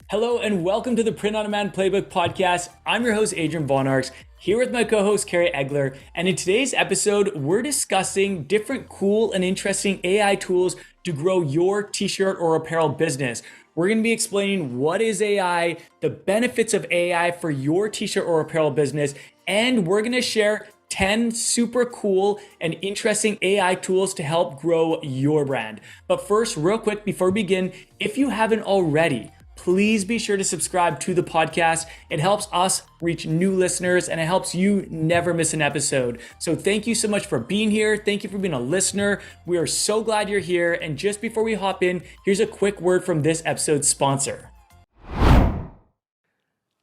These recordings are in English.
Hello and welcome to the Print on Demand Playbook podcast. I'm your host, Adrian Von Arx, here with my co-host, Carrie Egler. And in today's episode, we're discussing different cool and interesting AI tools to grow your t-shirt or apparel business. We're going to be explaining what is AI, the benefits of AI for your t-shirt or apparel business, and we're going to share 10 super cool and interesting AI tools to help grow your brand. But first, real quick, before we begin, if you haven't already, please be sure to subscribe to the podcast. It helps us reach new listeners and it helps you never miss an episode. So thank you so much for being here. Thank you for being a listener. We are so glad you're here. And just before we hop in, here's a quick word from this episode's sponsor.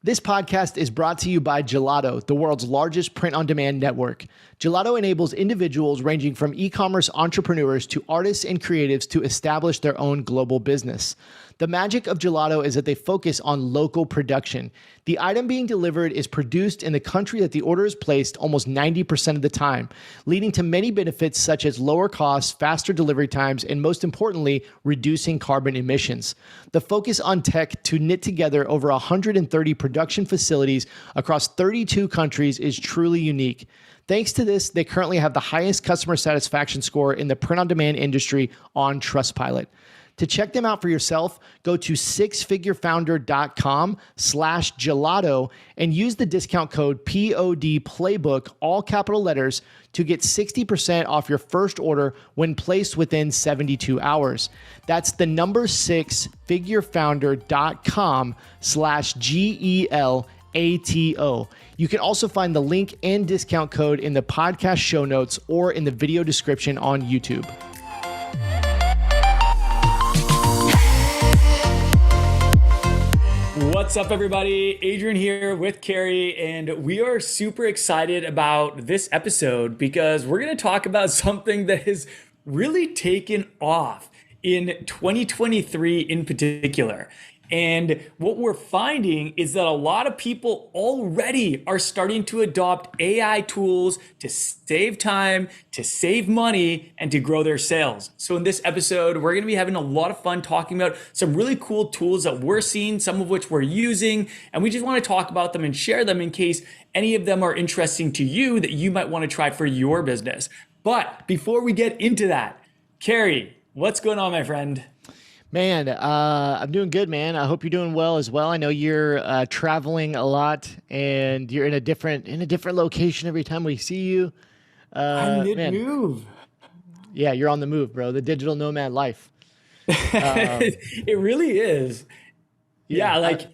This podcast is brought to you by Gelato, the world's largest print-on-demand network. Gelato enables individuals ranging from e-commerce entrepreneurs to artists and creatives to establish their own global business. The magic of Gelato is that they focus on local production. The item being delivered is produced in the country that the order is placed almost 90% of the time, leading to many benefits such as lower costs, faster delivery times, and most importantly, reducing carbon emissions. The focus on tech to knit together over 130 production facilities across 32 countries is truly unique. Thanks to this, they currently have the highest customer satisfaction score in the print-on-demand industry on Trustpilot. To check them out for yourself, go to sixfigurefounder.com/gelato and use the discount code PODPlaybook, all capital letters, to get 60% off your first order when placed within 72 hours. That's the number 6figurefounder.com/GELATO. You can also find the link and discount code in the podcast show notes or in the video description on YouTube. What's up, everybody? Adrian here with Carrie, and we are super excited about this episode because we're going to talk about something that has really taken off in 2023 in particular. And what we're finding is that a lot of people already are starting to adopt AI tools to save time, to save money, and to grow their sales. So in this episode, we're going to be having a lot of fun talking about some really cool tools that we're seeing, some of which we're using, and we just want to talk about them and share them in case any of them are interesting to you that you might want to try for your business. But before we get into that, Carrie, what's going on, my friend? Man, I'm doing good, man. I hope you're doing well as well. I know you're traveling a lot, and you're in a different location every time we see you. I'm mid-move. Yeah, you're on the move, bro. The digital nomad life. It really is. Yeah, I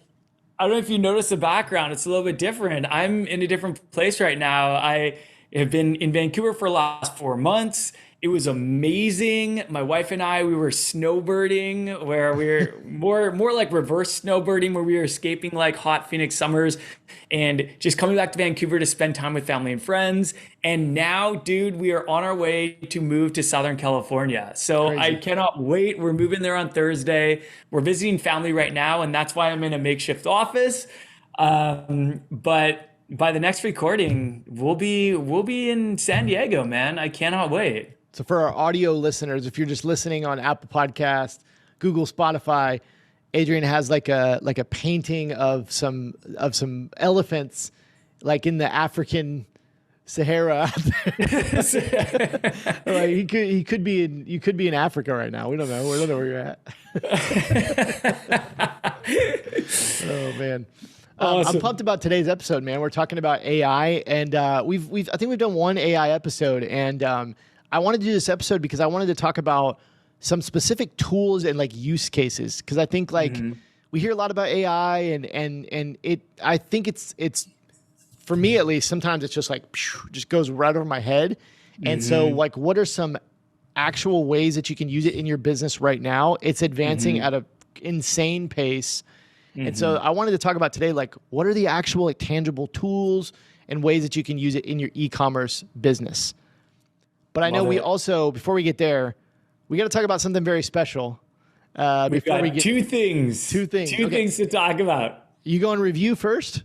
don't know if you notice the background. It's a little bit different. I'm in a different place right now. I have been in Vancouver for the last 4 months. It was amazing. My wife and I, we were snowbirding, where we were more like reverse snowbirding, where we were escaping like hot Phoenix summers and just coming back to Vancouver to spend time with family and friends. And now, dude, we are on our way to move to Southern California. So crazy. I cannot wait. We're moving there on Thursday. We're visiting family right now, and that's why I'm in a makeshift office. But by the next recording, we'll be in San Diego, man. I cannot wait. So for our audio listeners, if you're just listening on Apple Podcast, Google, Spotify, Adrian has like a painting of some elephants, like in the African Sahara. Like you could be in Africa right now. We don't know. We don't know where you're at. Oh man. Awesome. I'm pumped about today's episode, man. We're talking about AI, and I think we've done one AI episode, and I wanted to do this episode because I wanted to talk about some specific tools and like use cases, because I think like we hear a lot about AI, and I think it's for me at least, sometimes it's just like just goes right over my head. And so like, what are some actual ways that you can use it in your business right now? It's advancing at an insane pace. And so I wanted to talk about today, like, what are the actual like tangible tools and ways that you can use it in your e-commerce business? But I know we also, before we get there, we got to talk about something very special. We've got two things to talk about. You go and review first?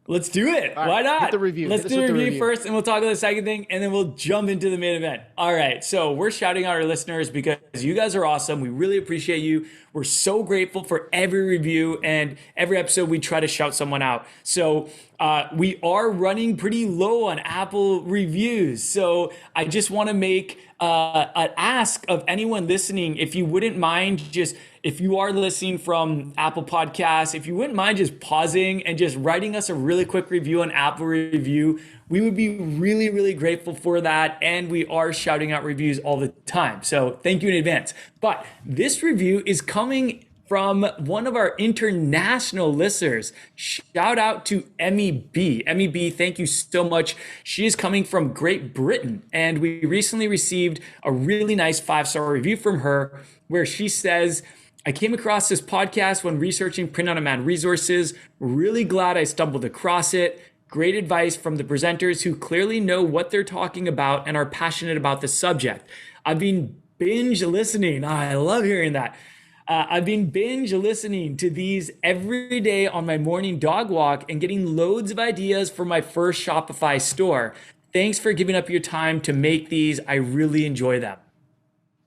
Let's do it. All right, Why not? hit the review. Let's do the review first, and we'll talk about the second thing, and then we'll jump into the main event. All right. So we're shouting out our listeners because you guys are awesome. We really appreciate you. We're so grateful for every review, and every episode we try to shout someone out. So we are running pretty low on Apple reviews. So I just want to make an ask of anyone listening, if you wouldn't mind just, if you are listening from Apple Podcasts, if you wouldn't mind just pausing and just writing us a really quick review on Apple Review, we would be really, really grateful for that. And we are shouting out reviews all the time. So thank you in advance. But this review is coming from one of our international listeners. Shout out to Emmy B. Emmy B, thank you so much. She is coming from Great Britain, and we recently received a really nice 5-star review from her where she says, I came across this podcast when researching print-on-demand resources. Really glad I stumbled across it. Great advice from the presenters who clearly know what they're talking about and are passionate about the subject. I've been binge listening. I love hearing that. I've been binge listening to these every day on my morning dog walk and getting loads of ideas for my first Shopify store. Thanks for giving up your time to make these. I really enjoy them.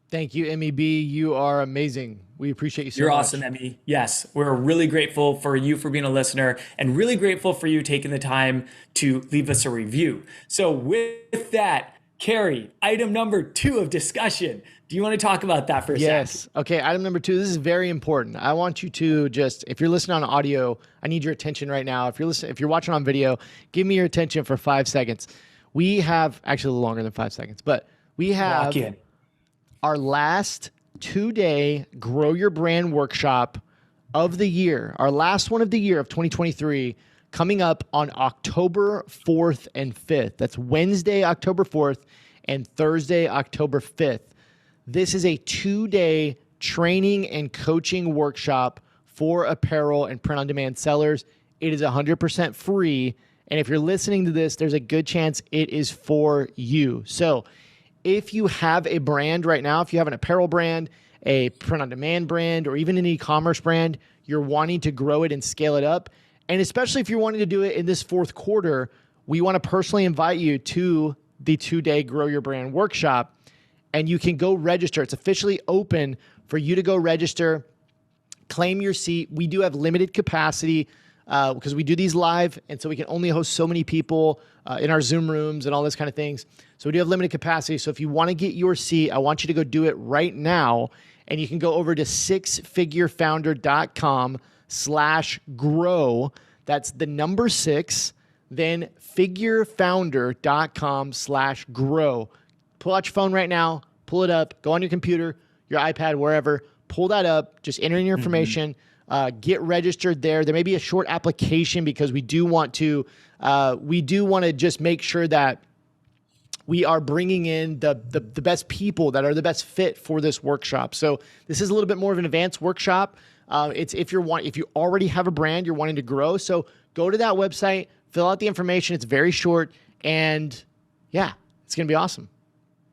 Thank you, Emmy B. You are amazing. We appreciate you so much. You're awesome, Emmy. Yes, we're really grateful for you for being a listener and really grateful for you taking the time to leave us a review. So with that, Carrie, item number 2 of discussion. Do you want to talk about that for a second? Yes. Okay. Item number 2. This is very important. I want you to just, if you're listening on audio, I need your attention right now. If you're watching on video, give me your attention for 5 seconds. We have actually a little longer than 5 seconds, but we have our last 2-day Grow Your Brand workshop of the year, our last one of the year of 2023, coming up on October 4th and 5th. That's Wednesday, October 4th, and Thursday, October 5th. This is a 2-day training and coaching workshop for apparel and print-on-demand sellers. It is 100% free. And if you're listening to this, there's a good chance it is for you. So if you have a brand right now, if you have an apparel brand, a print-on-demand brand, or even an e-commerce brand, you're wanting to grow it and scale it up, and especially if you're wanting to do it in this 4th quarter, we want to personally invite you to the 2-day Grow Your Brand workshop. And you can go register. It's officially open for you to go register, claim your seat. We do have limited capacity because we do these live, and so we can only host so many people in our Zoom rooms and all this kind of things. So we do have limited capacity. So if you want to get your seat, I want you to go do it right now. And you can go over to sixfigurefounder.com/grow. That's the number 6, then figurefounder.com/grow. Pull out your phone right now, pull it up, go on your computer, your iPad, wherever, pull that up, just enter in your information, get registered there. There may be a short application because we do want to just make sure that we are bringing in the best people that are the best fit for this workshop. So this is a little bit more of an advanced workshop. It's if you already have a brand, you're wanting to grow. So go to that website, fill out the information. It's very short, and yeah, it's going to be awesome.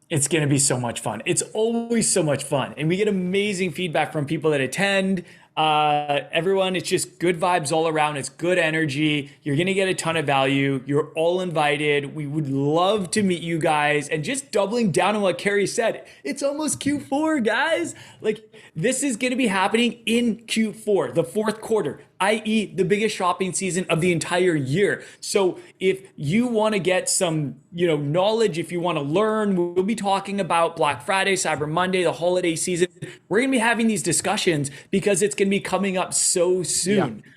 It's going to be so much fun. It's always so much fun. And we get amazing feedback from people that attend. Everyone, it's just good vibes all around. It's good energy. You're going to get a ton of value. You're all invited. We would love to meet you guys. And just doubling down on what Carrie said, it's almost Q4, guys. Like, this is going to be happening in Q4, the 4th quarter, i.e. the biggest shopping season of the entire year. So if you want to get some, knowledge, if you want to learn, we'll be talking about Black Friday, Cyber Monday, the holiday season. We're going to be having these discussions because it's going to be coming up so soon. Yeah.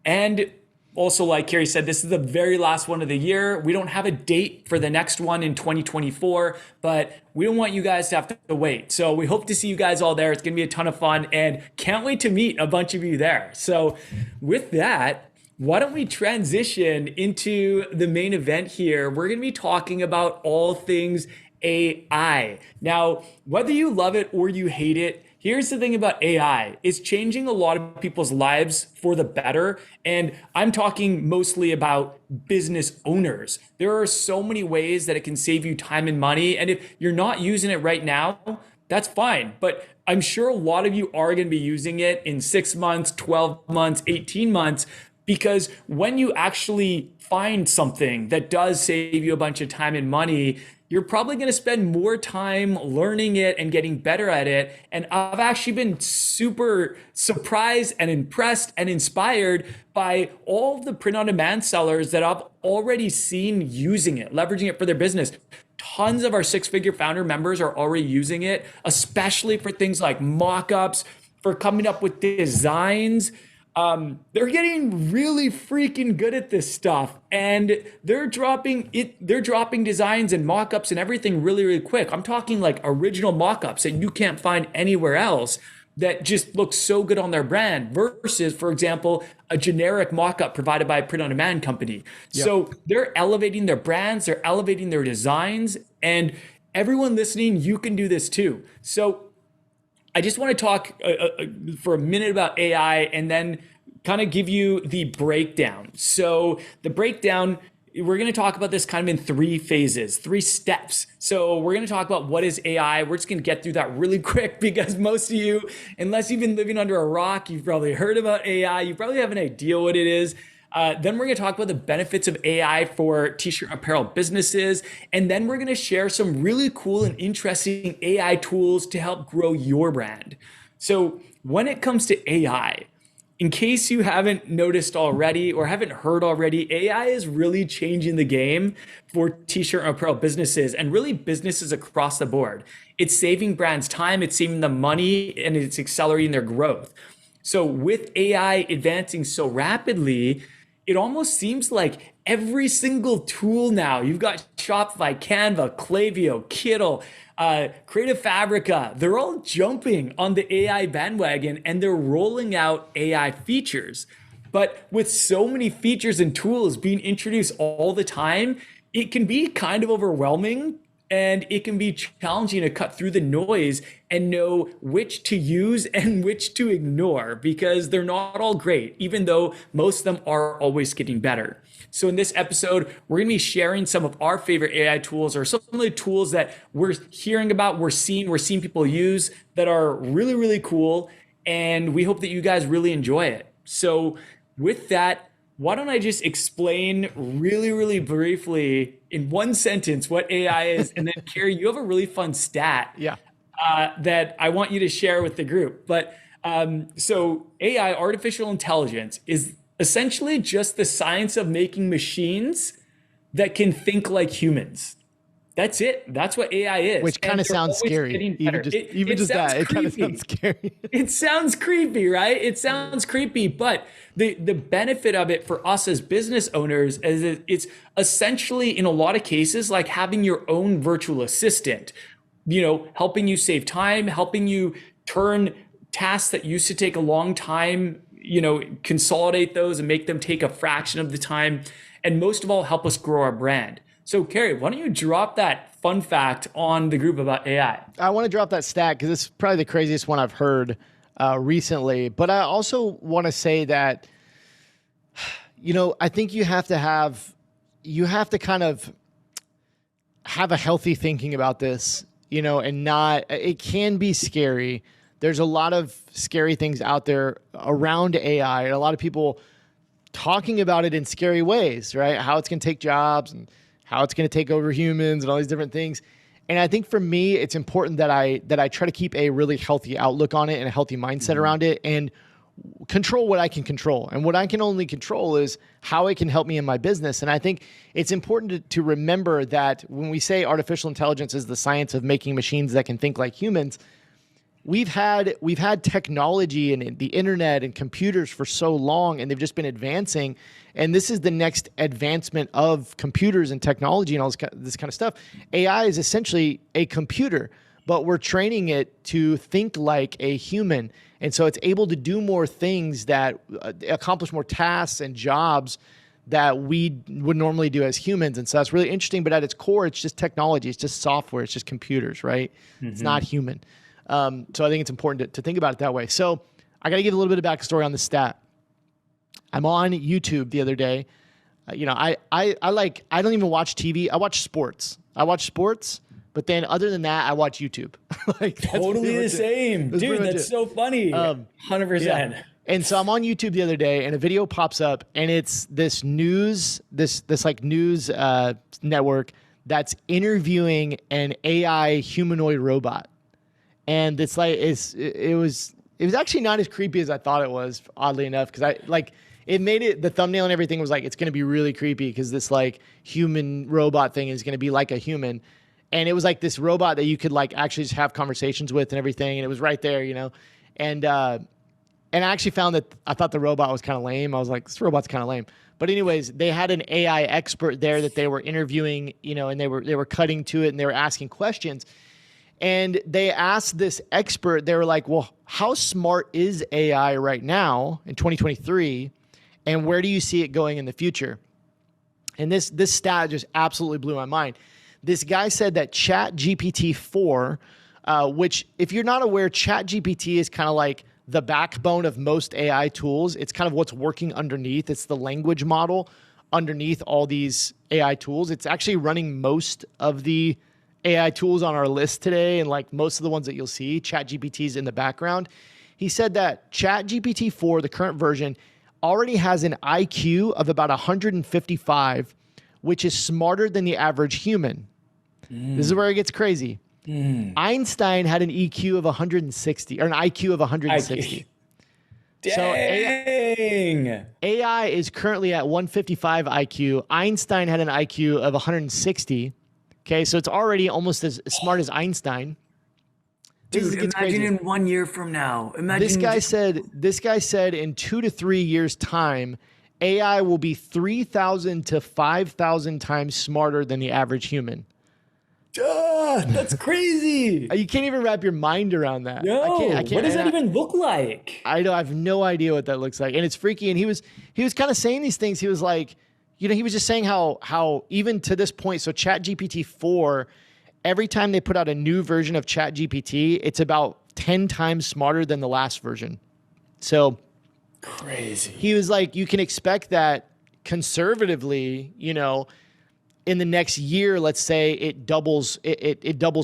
And also, like Carrie said, this is the very last one of the year. We don't have a date for the next one in 2024, but we don't want you guys to have to wait. So we hope to see you guys all there. It's going to be a ton of fun and can't wait to meet a bunch of you there. So with that, why don't we transition into the main event here? We're going to be talking about all things AI. Now, whether you love it or you hate it, here's the thing about AI. It's changing a lot of people's lives for the better. And I'm talking mostly about business owners. There are so many ways that it can save you time and money. And if you're not using it right now, that's fine. But I'm sure a lot of you are going to be using it in 6 months, 12 months, 18 months, Because when you actually find something that does save you a bunch of time and money, you're probably going to spend more time learning it and getting better at it. And I've actually been super surprised and impressed and inspired by all of the print on demand sellers that I've already seen using it, leveraging it for their business. Tons of our six-figure founder members are already using it, especially for things like mock-ups, for coming up with designs. They're getting really freaking good at this stuff, and they're dropping designs and mock-ups and everything really, really quick. I'm talking like original mock-ups that you can't find anywhere else that just look so good on their brand versus, for example, a generic mock-up provided by a print-on-demand company. Yep. So they're elevating their brands, they're elevating their designs, and everyone listening, you can do this too. So I just want to talk for a minute about AI and then kind of give you the breakdown. So the breakdown, we're going to talk about this kind of in three phases, three steps. So we're going to talk about what is AI. We're just going to get through that really quick because most of you, unless you've been living under a rock, you've probably heard about AI. You probably have an idea what it is. Then we're going to talk about the benefits of AI for t-shirt apparel businesses. And then we're going to share some really cool and interesting AI tools to help grow your brand. So when it comes to AI, in case you haven't noticed already or haven't heard already, AI is really changing the game for t-shirt and apparel businesses and really businesses across the board. It's saving brands time, it's saving them money, and it's accelerating their growth. So with AI advancing so rapidly, it almost seems like every single tool now, you've got Shopify, Canva, Klaviyo, Kittle, Creative Fabrica, they're all jumping on the AI bandwagon and they're rolling out AI features. But with so many features and tools being introduced all the time, it can be kind of overwhelming and it can be challenging to cut through the noise and know which to use and which to ignore because they're not all great, even though most of them are always getting better. So in this episode, we're going to be sharing some of our favorite AI tools or some of the tools that we're hearing about, we're seeing people use that are really, really cool. And we hope that you guys really enjoy it. So with that, why don't I just explain really, really briefly in one sentence what AI is, and then Carrie, you have a really fun stat that I want you to share with the group. But so AI, artificial intelligence, is essentially just the science of making machines that can think like humans. That's it. That's what AI is. Which kind of sounds scary. Even just that, it kind of sounds scary. It sounds creepy, right? It sounds creepy, but the benefit of it for us as business owners is it's essentially, in a lot of cases, like having your own virtual assistant, helping you save time, helping you turn tasks that used to take a long time, consolidate those and make them take a fraction of the time. And most of all, help us grow our brand. So Carrie, why don't you drop that fun fact on the group about AI? I want to drop that stat because it's probably the craziest one I've heard recently. But I also want to say that, I think you have to kind of have a healthy thinking about this, and it can be scary. There's a lot of scary things out there around AI and a lot of people talking about it in scary ways, right? How it's going to take jobs and how it's going to take over humans and all these different things. And I think for me, it's important that I try to keep a really healthy outlook on it and a healthy mindset around it and control what I can control. And what I can only control is how it can help me in my business. And I think it's important to remember that when we say artificial intelligence is the science of making machines that can think like humans, we've had technology and the internet and computers for so long, and they've just been advancing. And this is the next advancement of computers and technology and all this kind of stuff. AI is essentially a computer, but we're training it to think like a human. And so it's able to do more things that accomplish more tasks and jobs that we would normally do as humans. And so that's really interesting. But at its core, it's just technology. It's just software. It's just computers, right? Mm-hmm. It's not human. So I think it's important to think about it that way. So I got to give a little bit of backstory on this stat. I'm on YouTube the other day. I don't even watch TV. I watch sports. But then other than that, I watch YouTube. Totally the same. Dude, that's so funny. 100%. And so I'm on YouTube the other day and a video pops up and it's this news network that's interviewing an AI humanoid robot. And it's like, it was actually not as creepy as I thought it was, oddly enough. Cause it made it, the thumbnail and everything was like, it's going to be really creepy because this like human robot thing is going to be like a human. And it was like this robot that you could like actually just have conversations with and everything. And it was right there, you know? And I actually found that I thought the robot was kind of lame. I was like, this robot's kind of lame. But anyways, they had an AI expert there that they were interviewing, you know, and they were cutting to it and they were asking questions. And they asked this expert, they were like, well, how smart is AI right now in 2023? And where do you see it going in the future? And this stat just absolutely blew my mind. This guy said that ChatGPT-4, which if you're not aware, ChatGPT is kind of like the backbone of most AI tools. It's kind of what's working underneath. It's the language model underneath all these AI tools. It's actually running most of the AI tools on our list today, and like most of the ones that you'll see, ChatGPT is in the background. He said that ChatGPT-4, the current version, already has an IQ of about 155, which is smarter than the average human. This is where it gets crazy. Einstein had an EQ of 160, or an IQ of 160. Dang. So AI is currently at 155 IQ. Einstein had an IQ of 160. Okay, so it's already almost as smart as Einstein. Dude, imagine in 1 year from now. Imagine this guy said in 2 to 3 years' time, AI will be 3,000 to 5,000 times smarter than the average human. That's crazy. You can't even wrap your mind around that. No, I can't, what does that even look like? I have no idea what that looks like, and it's freaky. And he was kind of saying these things. He was like, you know, he was just saying how even to this point, so ChatGPT 4, every time they put out a new version of ChatGPT, it's about 10 times smarter than the last version. So crazy. He was like, you can expect that conservatively, you know, in the next year, let's say it doubles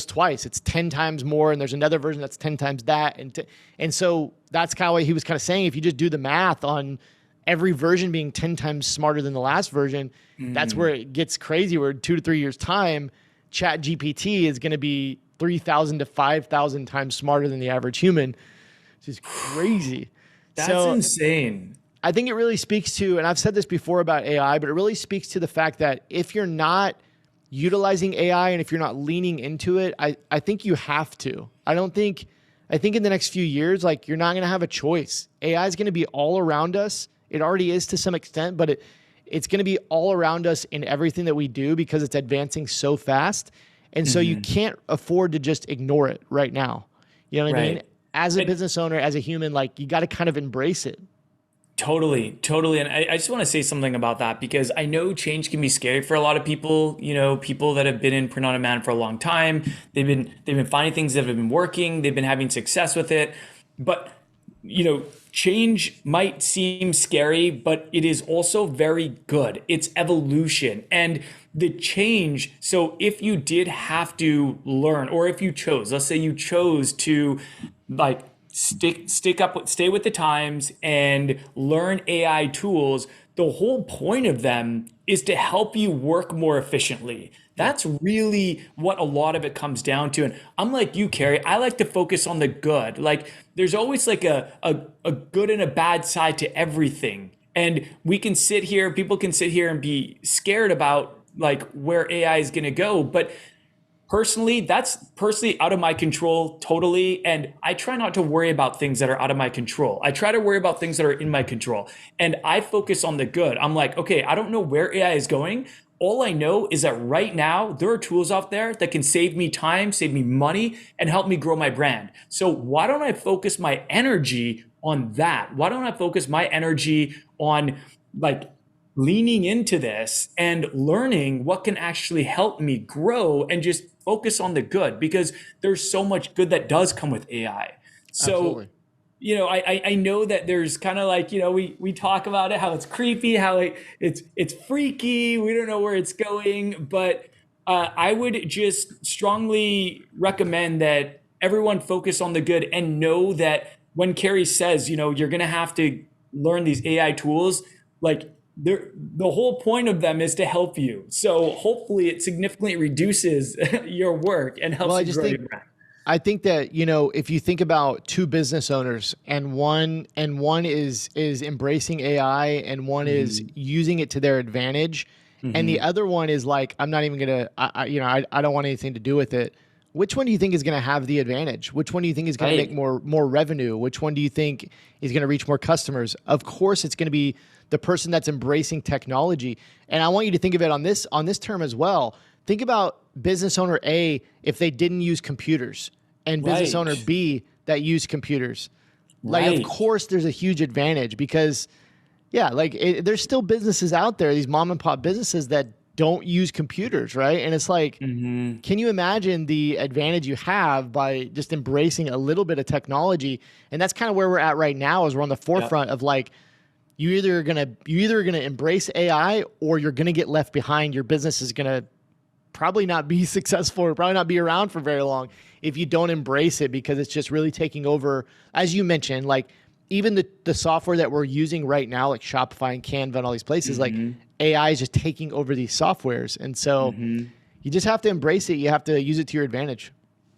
twice. It's 10 times more, and there's another version that's 10 times that. And so that's kind of what he was kind of saying. If you just do the math on every version being 10 times smarter than the last version, that's where it gets crazy, where in 2 to 3 years' time, ChatGPT is going to be 3,000 to 5,000 times smarter than the average human. It's just crazy. That's insane. I think it really speaks to, and I've said this before about AI, but it really speaks to the fact that if you're not utilizing AI and if you're not leaning into it, I think you have to. I think in the next few years, like, you're not going to have a choice. AI is going to be all around us. It already is to some extent, but it's going to be all around us in everything that we do because it's advancing so fast. And so you can't afford to just ignore it right now. You know what I mean? As a business owner, as a human, like, you got to kind of embrace it. Totally. And I just want to say something about that, because I know change can be scary for a lot of people, you know, people that have been in print on demand for a long time. They've been finding things that have been working. They've been having success with it. But, you know, change might seem scary, but it is also very good. It's evolution. And the change, so if you did have to learn, or if you chose, let's say you chose to like stay with the times and learn AI tools, the whole point of them is to help you work more efficiently. That's really what a lot of it comes down to. And I'm like you, Carrie, I like to focus on the good. Like, there's always like a good and a bad side to everything. And we can sit here, people can sit here and be scared about like where AI is going to go. But personally, that's out of my control totally. And I try not to worry about things that are out of my control. I try to worry about things that are in my control. And I focus on the good. I'm like, okay, I don't know where AI is going. All I know is that right now, there are tools out there that can save me time, save me money, and help me grow my brand. So why don't I focus my energy on that? Why don't I focus my energy on like leaning into this and learning what can actually help me grow, and just focus on the good, because there's so much good that does come with AI. So, absolutely. You know, I know that there's kind of like, you know, we talk about it, how it's creepy, how it's freaky. We don't know where it's going, but I would just strongly recommend that everyone focus on the good and know that when Carrie says, you're going to have to learn these AI tools, like the whole point of them is to help you. So hopefully it significantly reduces your work and helps you grow your brand. I think that, if you think about two business owners and one is embracing AI and one is using it to their advantage, and the other one is like, I'm not even going to, I don't want anything to do with it. Which one do you think is going to have the advantage? Which one do you think is going to make more revenue? Which one do you think is going to reach more customers? Of course, it's going to be the person that's embracing technology. And I want you to think of it on this term as well. Think about business owner A if they didn't use computers, and business owner B that used computers. Like, of course, there's a huge advantage because, there's still businesses out there, these mom and pop businesses that don't use computers, right? And it's like, can you imagine the advantage you have by just embracing a little bit of technology? And that's kind of where we're at right now, is we're on the forefront of like, you're either gonna embrace AI or you're gonna get left behind. Your business is gonna probably not be successful or probably not be around for very long if you don't embrace it, because it's just really taking over. As you mentioned, like even the software that we're using right now, like Shopify and Canva and all these places, like AI is just taking over these softwares. And so you just have to embrace it. You have to use it to your advantage.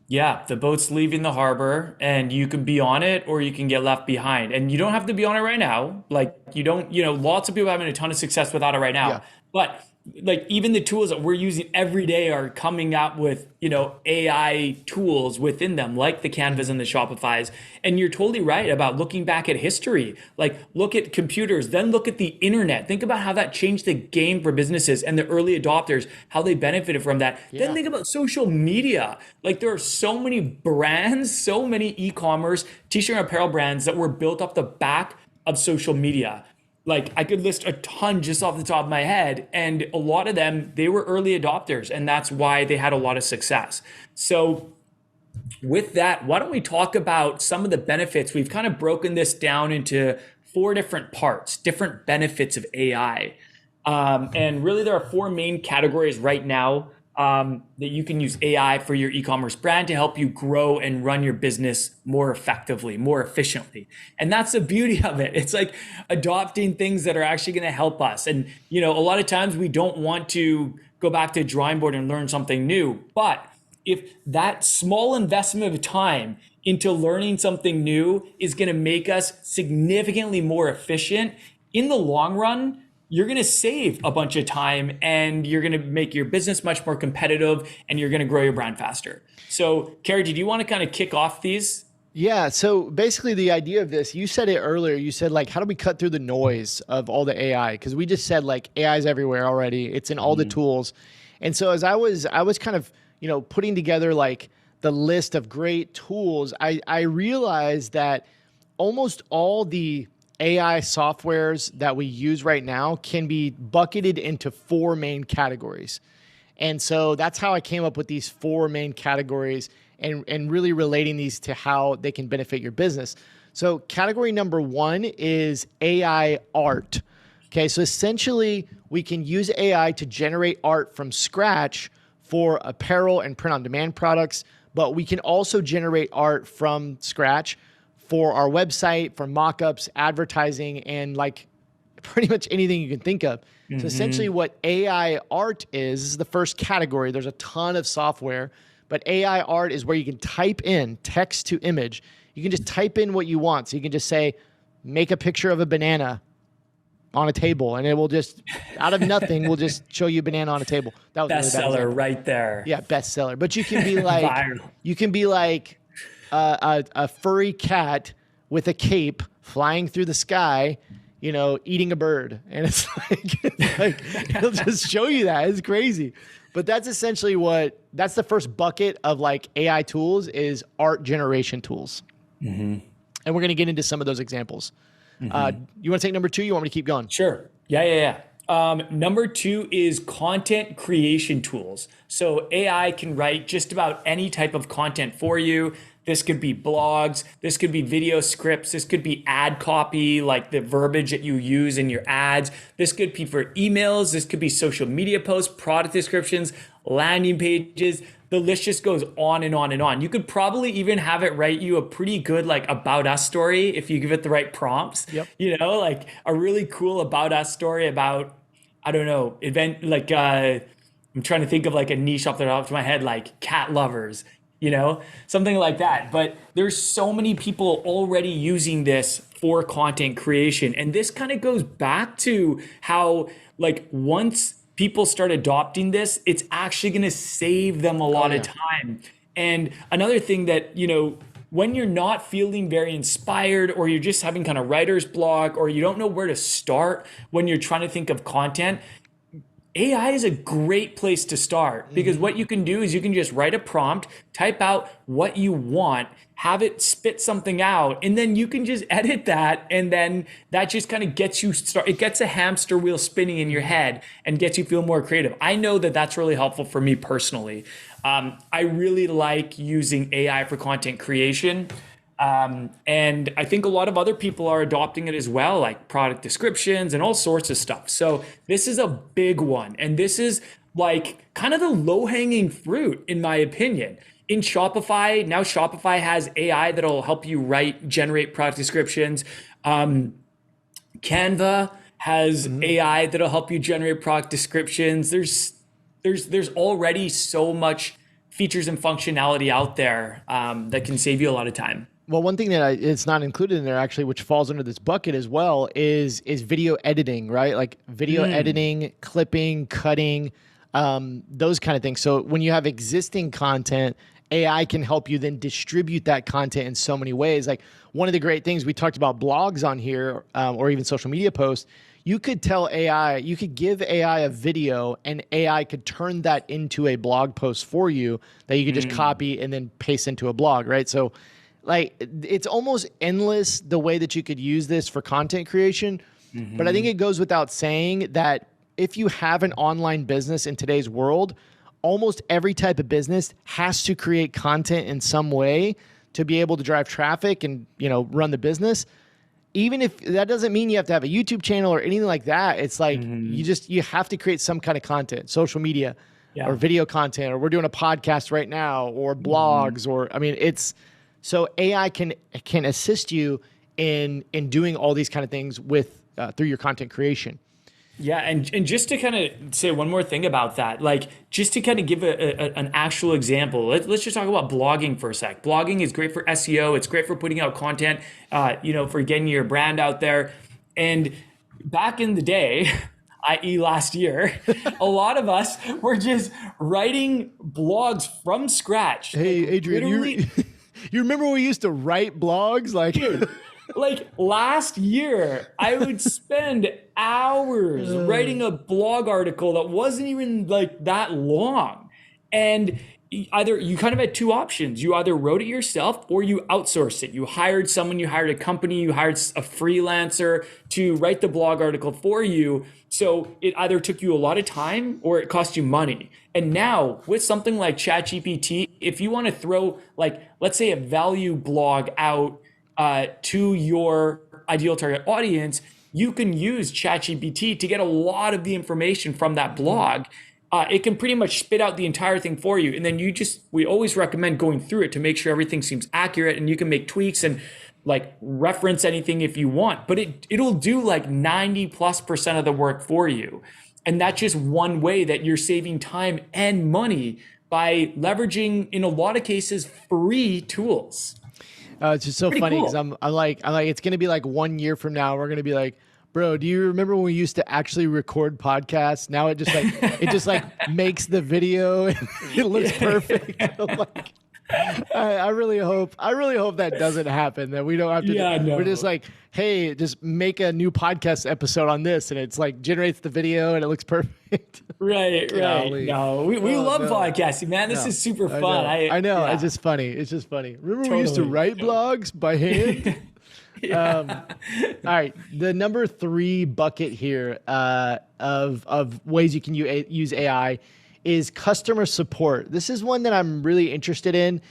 Yeah, the boat's leaving the harbor and you can be on it or you can get left behind. And you don't have to be on it right now. Like lots of people are having a ton of success without it right now. Yeah. But like even the tools that we're using every day are coming out with, AI tools within them, like the Canvas and the Shopifys. And you're totally right about looking back at history. Like look at computers, then look at the internet. Think about how that changed the game for businesses and the early adopters, how they benefited from that. Yeah. Then think about social media. Like there are so many brands, so many e-commerce, t-shirt and apparel brands that were built off the back of social media. Like I could list a ton just off the top of my head, and a lot of them, they were early adopters, and that's why they had a lot of success. So with that, why don't we talk about some of the benefits? We've kind of broken this down into 4 different parts, different benefits of AI. And really there are 4 main categories right now that you can use AI for your e-commerce brand to help you grow and run your business more effectively, more efficiently. And that's the beauty of it. It's like adopting things that are actually going to help us. And, a lot of times we don't want to go back to the drawing board and learn something new. But if that small investment of time into learning something new is going to make us significantly more efficient in the long run, you're going to save a bunch of time and you're going to make your business much more competitive and you're going to grow your brand faster. So, Carrie, did you want to kind of kick off these? Yeah. So basically the idea of this, you said it earlier, you said like, how do we cut through the noise of all the AI? Because we just said like AI is everywhere already. It's in all the tools. And so as I was kind of, putting together like the list of great tools, I realized that almost all the AI softwares that we use right now can be bucketed into 4 main categories. And so that's how I came up with these 4 main categories and really relating these to how they can benefit your business. So category number 1 is AI art. Okay, so essentially we can use AI to generate art from scratch for apparel and print on demand products, but we can also generate art from scratch for our website, for mock-ups, advertising, and like pretty much anything you can think of. So essentially what AI art is the first category. There's a ton of software, but AI art is where you can type in text to image. You can just type in what you want. So you can just say, make a picture of a banana on a table, and it will just, out of nothing, will just show you a banana on a table. That was bestseller really right there. Yeah, bestseller. But you can be like, a furry cat with a cape flying through the sky, eating a bird. And it's like it'll just show you that. It's crazy. But that's essentially that's the first bucket of like AI tools is art generation tools. And we're going to get into some of those examples. You want to take number 2? You want me to keep going? Sure. Yeah. Number 2 is content creation tools. So AI can write just about any type of content for you. This could be blogs, this could be video scripts, this could be ad copy, like the verbiage that you use in your ads. This could be for emails, this could be social media posts, product descriptions, landing pages. The list just goes on and on and on. You could probably even have it write you a pretty good like about us story if you give it the right prompts. Yep. You know, like a really cool about us story about, I don't know, event like I'm trying to think of like a niche off the top of my head, like cat lovers, you know, something like that. But there's so many people already using this for content creation. And this kind of goes back to how like once people start adopting this, it's actually going to save them a lot of time. And another thing that, you know, when you're not feeling very inspired or you're just having kind of writer's block or you don't know where to start when you're trying to think of content, AI is a great place to start because what you can do is you can just write a prompt, type out what you want, have it spit something out, and then you can just edit that. And then that just kind of gets you started. It gets a hamster wheel spinning in your head and gets you feel more creative. I know that that's really helpful for me personally. I really like using AI for content creation. And I think a lot of other people are adopting it as well, like product descriptions and all sorts of stuff. So this is a big one. And this is like kind of the low-hanging fruit, in my opinion. In Shopify, now Shopify has AI that'll help you generate product descriptions. Canva has AI that'll help you generate product descriptions. There's already so much features and functionality out there that can save you a lot of time. Well, one thing that it's not included in there actually, which falls under this bucket as well, is video editing, right? Like video editing, clipping, cutting, those kind of things. So when you have existing content, AI can help you then distribute that content in so many ways. Like one of the great things we talked about blogs on here, or even social media posts, you could tell AI, you could give AI a video and AI could turn that into a blog post for you that you could just copy and then paste into a blog, right? So like it's almost endless the way that you could use this for content creation. But I think it goes without saying that if you have an online business in today's world, almost every type of business has to create content in some way to be able to drive traffic and, you know, run the business. Even if that doesn't mean you have to have a YouTube channel or anything like that. It's like you have to create some kind of content, social media or video content, or we're doing a podcast right now, or blogs, or I mean, it's so AI can assist you in doing all these kind of things with through your content creation. Yeah, and just to kind of say one more thing about that, like just to kind of give an actual example, let's just talk about blogging for a sec. Blogging is great for SEO. It's great for putting out content, you know, for getting your brand out there. And back in the day, i.e. last year, a lot of us were just writing blogs from scratch. Hey, Adrian, you remember when we used to write blogs? Like, dude, like last year, I would spend hours writing a blog article that wasn't even like that long. And either you kind of had two options. You either wrote it yourself or you outsourced it. You hired someone, you hired a company, you hired a freelancer to write the blog article for you. So it either took you a lot of time or it cost you money. And now with something like ChatGPT, if you want to throw like, let's say a value blog out to your ideal target audience, you can use ChatGPT to get a lot of the information from that blog. It can pretty much spit out the entire thing for you. And then we always recommend going through it to make sure everything seems accurate, and you can make tweaks and like reference anything if you want, but it'll do like 90+% of the work for you. And that's just one way that you're saving time and money by leveraging, in a lot of cases, free tools. It's just so funny because I'm like, it's going to be like 1 year from now, we're going to be like, bro, do you remember when we used to actually record podcasts? Now it just like makes the video and it looks perfect. Like, I really hope that doesn't happen, that we don't have to. No. We're just like, hey, just make a new podcast episode on this, and it's like generates the video and it looks perfect. Right. No, we love podcasting, man. This is super fun. I know. Yeah. It's just funny. Remember we used to write blogs by hand? All right. The number 3 bucket here of ways you can use AI is customer support. This is one that I'm really interested in.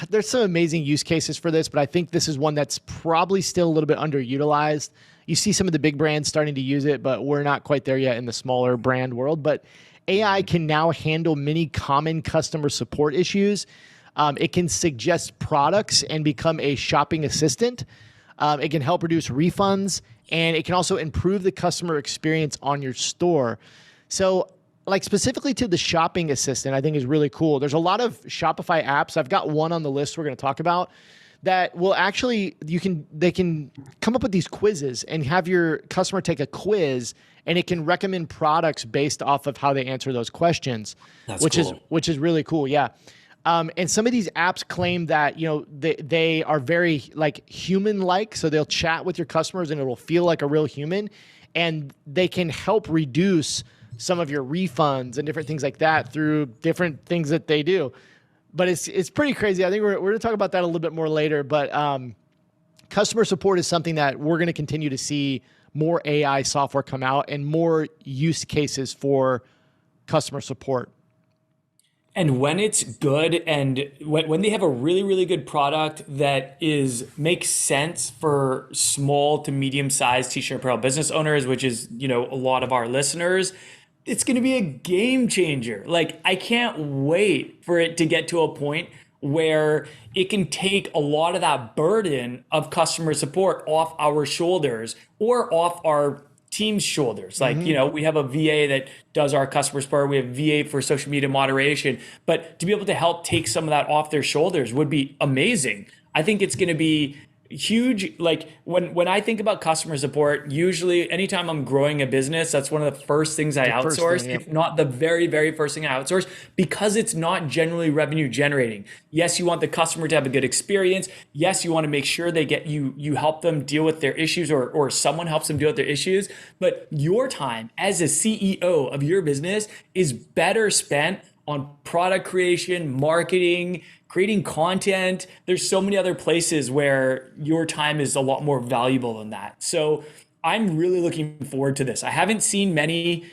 There's some amazing use cases for this, but I think this is one that's probably still a little bit underutilized. You see some of the big brands starting to use it, but we're not quite there yet in the smaller brand world. But AI can now handle many common customer support issues. It can suggest products and become a shopping assistant. It can help reduce refunds, and it can also improve the customer experience on your store. So like specifically to the shopping assistant, I think is really cool. There's a lot of Shopify apps. I've got one on the list we're going to talk about that will actually, they can come up with these quizzes and have your customer take a quiz, and it can recommend products based off of how they answer those questions. That's which cool. is really cool. Yeah. And some of these apps claim that, they are very like human-like. So they'll chat with your customers and it will feel like a real human, and they can help reduce some of your refunds and different things like that through different things that they do. But it's pretty crazy. I think we're going to talk about that a little bit more later. But customer support is something that we're going to continue to see more AI software come out and more use cases for customer support. And when it's good, and when they have a really, really good product that makes sense for small to medium-sized t-shirt apparel business owners, which is, a lot of our listeners, it's going to be a game changer. Like, I can't wait for it to get to a point where it can take a lot of that burden of customer support off our shoulders or off our team's shoulders. Like, we have a VA that does our customer support. We have VA for social media moderation, but to be able to help take some of that off their shoulders would be amazing. I think it's going to be huge. Like when I think about customer support, usually anytime I'm growing a business, that's one of the first things I outsource, if not the very, very first thing I outsource, because it's not generally revenue generating. Yes, you want the customer to have a good experience. Yes, you want to make sure they get you help them deal with their issues, or someone helps them deal with their issues. But your time as a CEO of your business is better spent on product creation, marketing, creating content. There's so many other places where your time is a lot more valuable than that. So I'm really looking forward to this. I haven't seen many,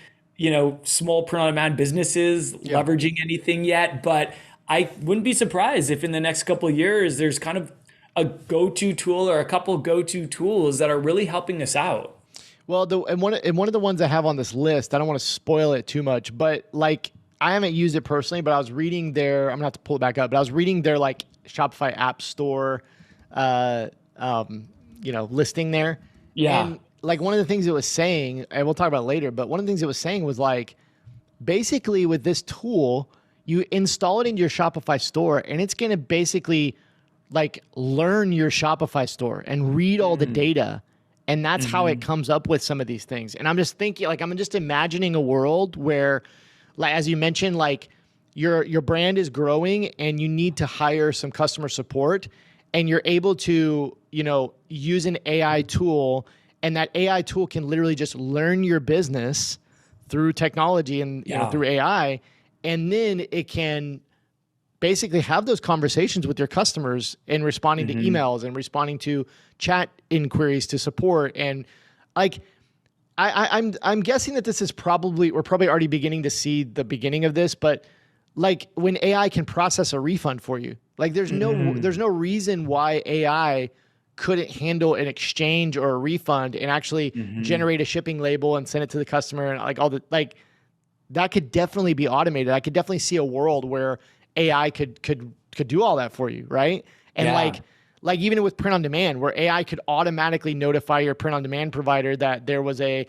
small print on demand businesses leveraging anything yet, but I wouldn't be surprised if in the next couple of years, there's kind of a go-to tool or a couple go-to tools that are really helping us out. Well, one of the ones I have on this list, I don't want to spoil it too much, but like, I haven't used it personally, but I was reading I'm gonna have to pull it back up, but I was reading their like Shopify App Store, listing there. Yeah. And like one of the things it was saying, and we'll talk about it later, but one of the things it was saying was like, basically with this tool, you install it into your Shopify store, and it's going to basically like learn your Shopify store and read all the data. And that's how it comes up with some of these things. And I'm just thinking, like, I'm just imagining a world where, like, as you mentioned, like your brand is growing and you need to hire some customer support, and you're able to, use an AI tool, and that AI tool can literally just learn your business through technology and through AI. And then it can basically have those conversations with your customers and responding to emails and responding to chat inquiries to support. And like, I'm guessing that we're probably already beginning to see the beginning of this, but like when AI can process a refund for you, like there's no reason why AI couldn't handle an exchange or a refund and actually generate a shipping label and send it to the customer, and that could definitely be automated. I could definitely see a world where AI could do all that for you, right? And like even with print on demand, where AI could automatically notify your print on demand provider that there was a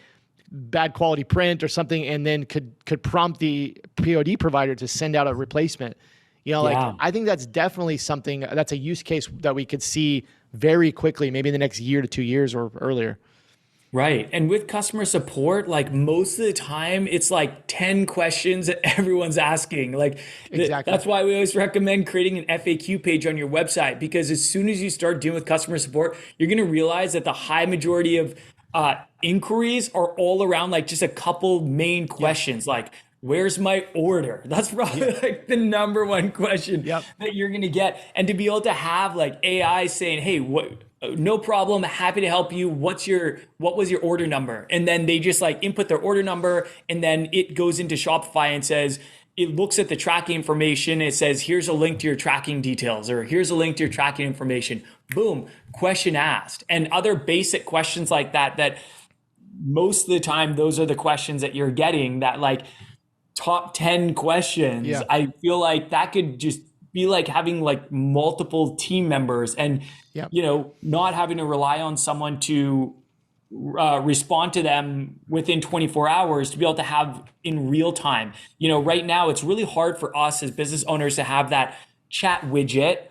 bad quality print or something, and then could prompt the POD provider to send out a replacement. I think that's definitely something that's a use case that we could see very quickly, maybe in the next year to 2 years or earlier. Right. And with customer support, like most of the time, it's like 10 questions that everyone's asking. Like, exactly. That's why we always recommend creating an FAQ page on your website, because as soon as you start dealing with customer support, you're going to realize that the high majority of inquiries are all around like just a couple main questions, like, where's my order? That's probably like the number one question that you're going to get. And to be able to have like AI saying, hey, no problem, happy to help you. What was your order number? And then they just like input their order number, and then it goes into Shopify and says, it looks at the tracking information. It says, here's a link to your tracking details, or here's a link to your tracking information. Boom, question asked. And other basic questions like that most of the time, those are the questions that you're getting that like top 10 questions. Yeah. I feel like that could just be like having like multiple team members and, Yeah. not having to rely on someone to respond to them within 24 hours to be able to have in real time. Right now it's really hard for us as business owners to have that chat widget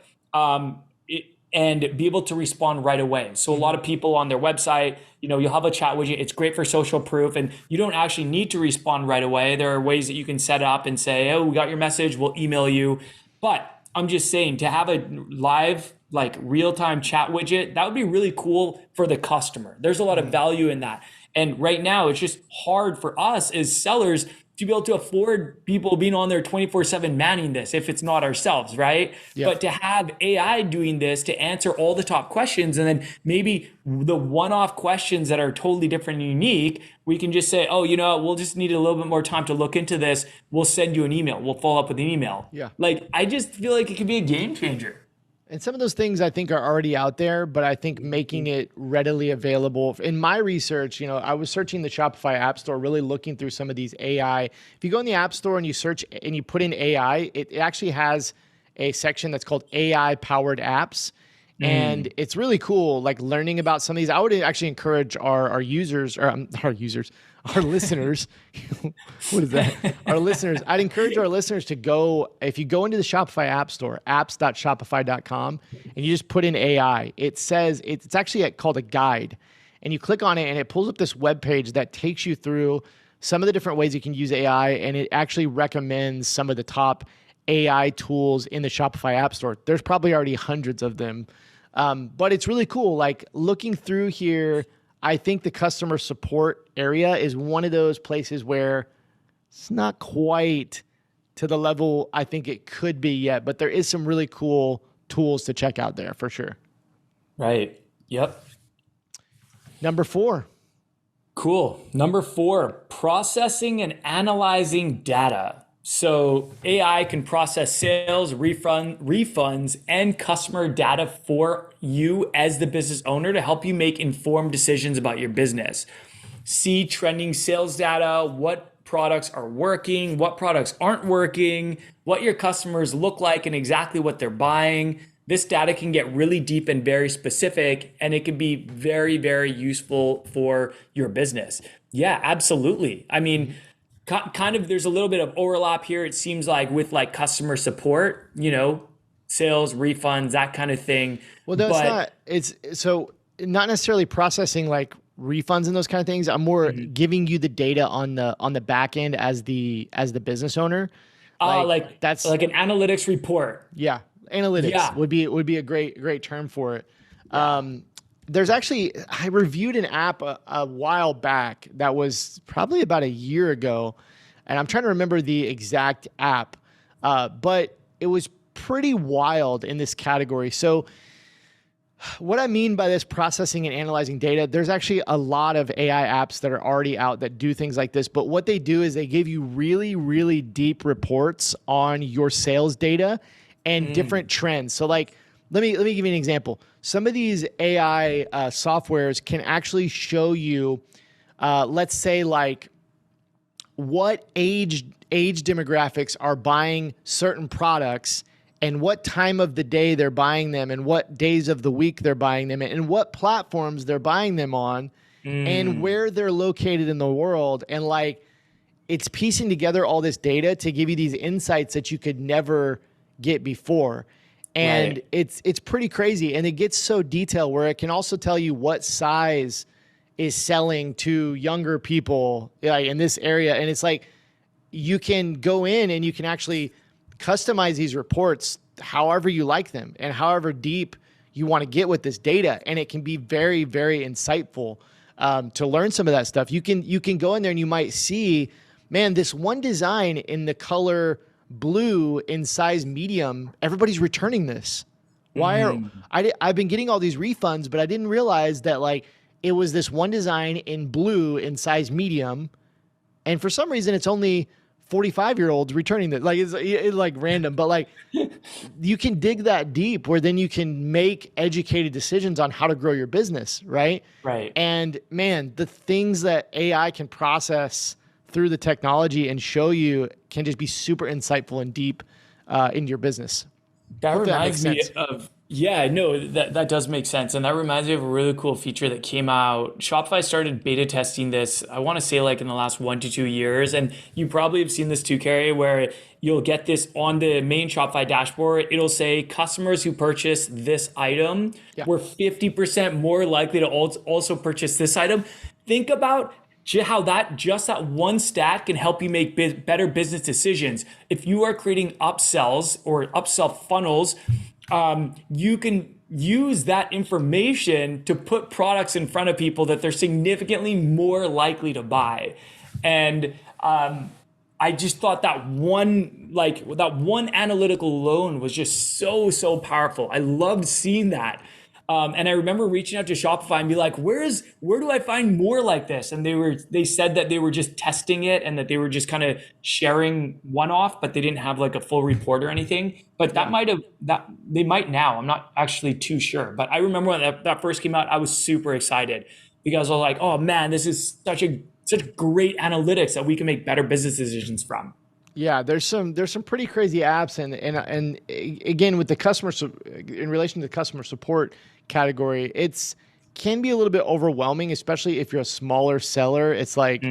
and be able to respond right away. So a lot of people on their website, you'll have a chat widget. It's great for social proof and you don't actually need to respond right away. There are ways that you can set up and say, oh, we got your message, we'll email you. But I'm just saying to have a live, like real-time chat widget, that would be really cool for the customer. There's a lot of value in that. And right now it's just hard for us as sellers to be able to afford people being on there 24/7 manning this if it's not ourselves, right? Yep. But to have AI doing this to answer all the top questions and then maybe the one-off questions that are totally different and unique, we can just say, oh, we'll just need a little bit more time to look into this. We'll send you an email. We'll follow up with an email. Yeah. Like, I just feel like it could be a game changer. And some of those things I think are already out there, but I think making it readily available. In my research, I was searching the Shopify App Store, really looking through some of these AI. If you go in the App Store and you search and you put in AI, it actually has a section that's called AI powered apps. And it's really cool, like learning about some of these. I would actually encourage our listeners. What is that? Our listeners. I'd encourage our listeners to go, if you go into the Shopify App Store, apps.shopify.com, and you just put in AI, it says, it's actually called a guide. And you click on it and it pulls up this web page that takes you through some of the different ways you can use AI. And it actually recommends some of the top AI tools in the Shopify App Store. There's probably already hundreds of them. But it's really cool. Like looking through here, I think the customer support area is one of those places where it's not quite to the level I think it could be yet, but there is some really cool tools to check out there for sure. Right. Yep. Number 4. Cool. Number 4, processing and analyzing data. So AI can process sales, refunds, and customer data for you as the business owner to help you make informed decisions about your business. See trending sales data, what products are working, what products aren't working, what your customers look like and exactly what they're buying. This data can get really deep and very specific, and it can be very, very useful for your business. Yeah, absolutely. I mean, kind of there's a little bit of overlap here, it seems like, with like customer support, sales, refunds, that kind of thing. Well, no, it's so not necessarily processing like refunds and those kind of things. I'm more giving you the data on the back end as the business owner. Like that's like an analytics report. Yeah. Analytics would be a great term for it. Yeah. There's actually, I reviewed an app a while back that was probably about a year ago, and I'm trying to remember the exact app, but it was pretty wild in this category. So what I mean by this processing and analyzing data, there's actually a lot of AI apps that are already out that do things like this, but what they do is they give you really, really deep reports on your sales data and different trends. So like, let me give you an example. Some of these AI softwares can actually show you, let's say like what age demographics are buying certain products and what time of the day they're buying them and what days of the week they're buying them and what platforms they're buying them on and where they're located in the world. And like, it's piecing together all this data to give you these insights that you could never get before. And it's pretty crazy. And it gets so detailed where it can also tell you what size is selling to younger people like in this area. And it's like, you can go in and you can actually customize these reports however you like them and however deep you want to get with this data. And it can be very, very insightful to learn some of that stuff. You can go in there and you might see, man, this one design in the color blue in size medium, everybody's returning this. Why I've been getting all these refunds, but I didn't realize that like it was this one design in blue in size medium. And for some reason it's only 45-year-olds returning that. Like it's like random, but like you can dig that deep where then you can make educated decisions on how to grow your business. Right. Right. And man, the things that AI can process through the technology and show you can just be super insightful and deep in your business. That Hopefully reminds me of, yeah, no, that does make sense. And that reminds me of a really cool feature that came out. Shopify started beta testing this, I want to say like in the last 1 to 2 years. And you probably have seen this too, Carrie, where you'll get this on the main Shopify dashboard. It'll say customers who purchase this item were 50% more likely to also purchase this item. Think about how just that one stat can help you make better business decisions. If you are creating upsells or upsell funnels, you can use that information to put products in front of people that they're significantly more likely to buy. And I just thought that one analytical alone was just so powerful. I loved seeing that. And I remember reaching out to Shopify and be like, where do I find more like this? And they said that they were just testing it and that they were just kind of sharing one-off, but they didn't have like a full report or anything. But they might now. I'm not actually too sure. But I remember when that first came out, I was super excited because I was like, oh man, this is such great analytics that we can make better business decisions from. Yeah, there's some pretty crazy apps and again with the in relation to the customer support category, can be a little bit overwhelming, especially if you're a smaller seller. It's like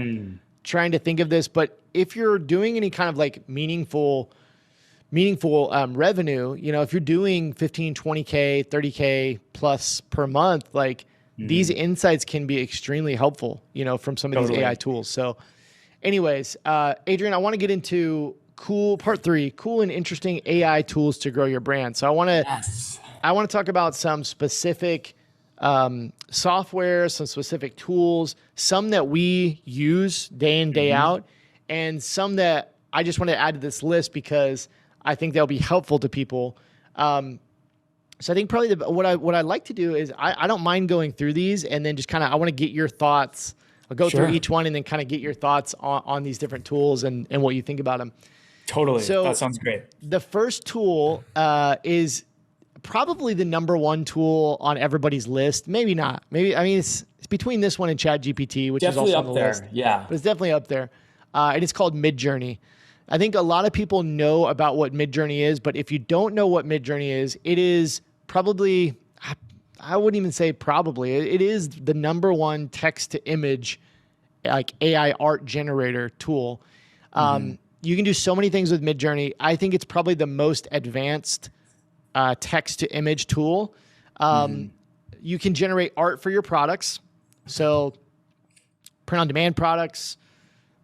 trying to think of this, but if you're doing any kind of like meaningful revenue, if you're doing 15, 20K, 30K plus per month, like these insights can be extremely helpful, from some of these AI tools. So anyways, Adrian, I want to get into part 3, cool and interesting AI tools to grow your brand. So I want to talk about some specific software, some specific tools, some that we use day in, day out, and some that I just want to add to this list because I think they'll be helpful to people. So I think probably what I'd like to do is I don't mind going through these and then just I want to get your thoughts. I'll go through each one and then kind of get your thoughts on these different tools and what you think about them. Totally. So that sounds great. The first tool is probably the number one tool on everybody's list. Maybe not. It's between this one and ChatGPT, which definitely is also up on the there. list. Yeah. But it's definitely up there. And it's called Midjourney. I think a lot of people know about what Midjourney is, but if you don't know what Midjourney is, it is probably, I wouldn't even say probably, it is the number one text to image like AI art generator tool. You can do so many things with Midjourney. I think it's probably the most advanced text to image tool. You can generate art for your products. So print on demand products,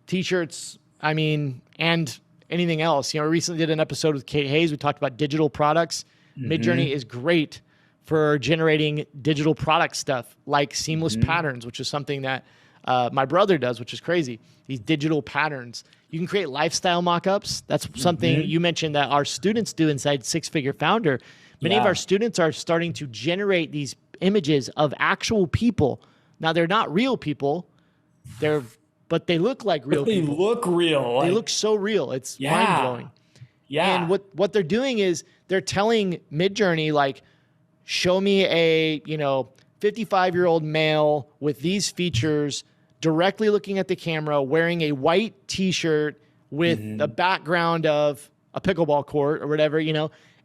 t-shirts, and anything else. We recently did an episode with Kate Hayes. We talked about digital products. Midjourney is great for generating digital product stuff like seamless patterns, which is something that my brother does, which is crazy. These digital patterns. You can create lifestyle mockups. That's something you mentioned that our students do inside Six Figure Founder. Many of our students are starting to generate these images of actual people. Now, they're not real people. But they look like real people. They look real. They look so real. It's mind-blowing. Yeah. And what they're doing is they're telling Midjourney, like, show me a 55-year-old male with these features, directly looking at the camera, wearing a white T-shirt with the background of a pickleball court or whatever,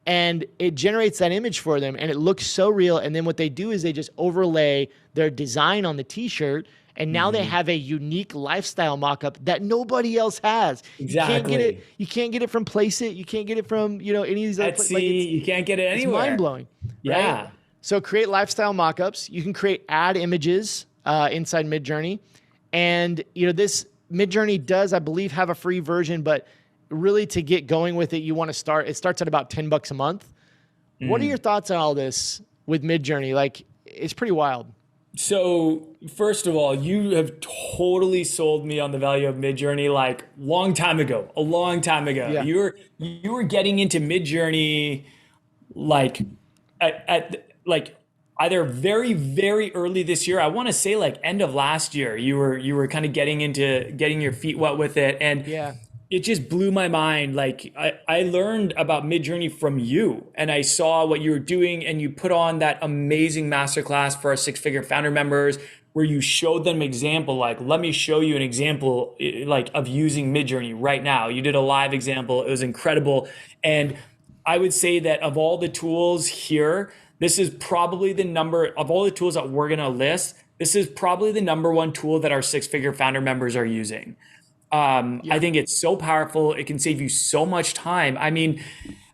and it generates that image for them, and it looks so real. And then what they do is they just overlay their design on the T-shirt, and now they have a unique lifestyle mockup that nobody else has. Exactly. You can't get it from Placeit. You can't get it from any of these other places. You can't get it anywhere. It's mind-blowing. Yeah. Right? So create lifestyle mockups. You can create ad images inside Midjourney. And this Midjourney does, I believe, have a free version, but really to get going with it, you want to it starts at about $10 a month. What are your thoughts on all this with Midjourney? Like, it's pretty wild. So first of all, you have totally sold me on the value of Midjourney like a long time ago. Yeah. You were getting into Midjourney like at either very, very early this year. I want to say like end of last year. You were kind of getting your feet wet with it, and it just blew my mind. Like I learned about Midjourney from you, and I saw what you were doing, and you put on that amazing masterclass for our Six Figure Founder members where you showed them example, like, let me show you an example like of using Midjourney right now. You did a live example. It was incredible. And I would say that of all the tools here, this is probably the number of all the tools that we're going to list. This is probably the number one tool that our six-figure founder members are using. I think it's so powerful. It can save you so much time. I mean,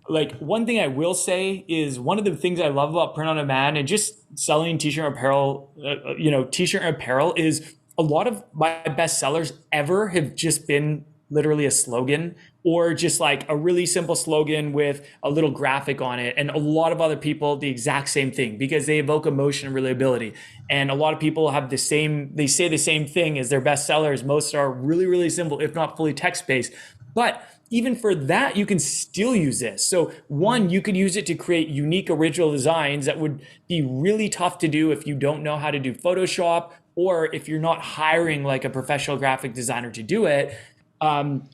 like, one thing I will say is one of the things I love about print on demand and just selling t-shirt apparel, t-shirt apparel is a lot of my best sellers ever have just been literally a slogan or just like a really simple slogan with a little graphic on it. And a lot of other people, the exact same thing, because they evoke emotion and relatability. And a lot of people have they say the same thing as their best sellers. Most are really, really simple, if not fully text-based. But even for that, you can still use this. So one, you could use it to create unique original designs that would be really tough to do if you don't know how to do Photoshop, or if you're not hiring like a professional graphic designer to do it.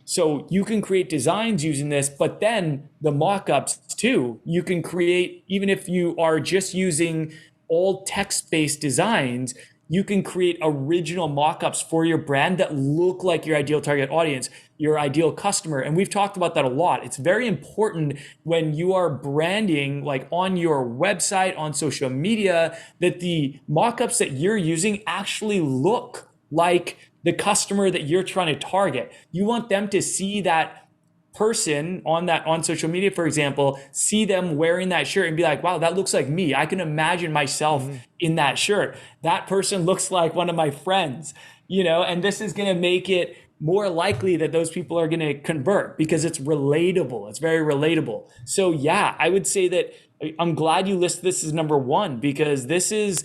So you can create designs using this, but then the mock-ups too, you can create, even if you are just using all text-based designs, you can create original mock-ups for your brand that look like your ideal target audience, your ideal customer. And we've talked about that a lot. It's very important when you are branding, like on your website, on social media, that the mock-ups that you're using actually look like the customer that you're trying to target. You want them to see that person on social media, for example, see them wearing that shirt and be like, wow, that looks like me. I can imagine myself in that shirt. That person looks like one of my friends, and this is going to make it more likely that those people are going to convert because it's relatable. It's very relatable. So yeah, I would say that I'm glad you listed this as number one, because this is,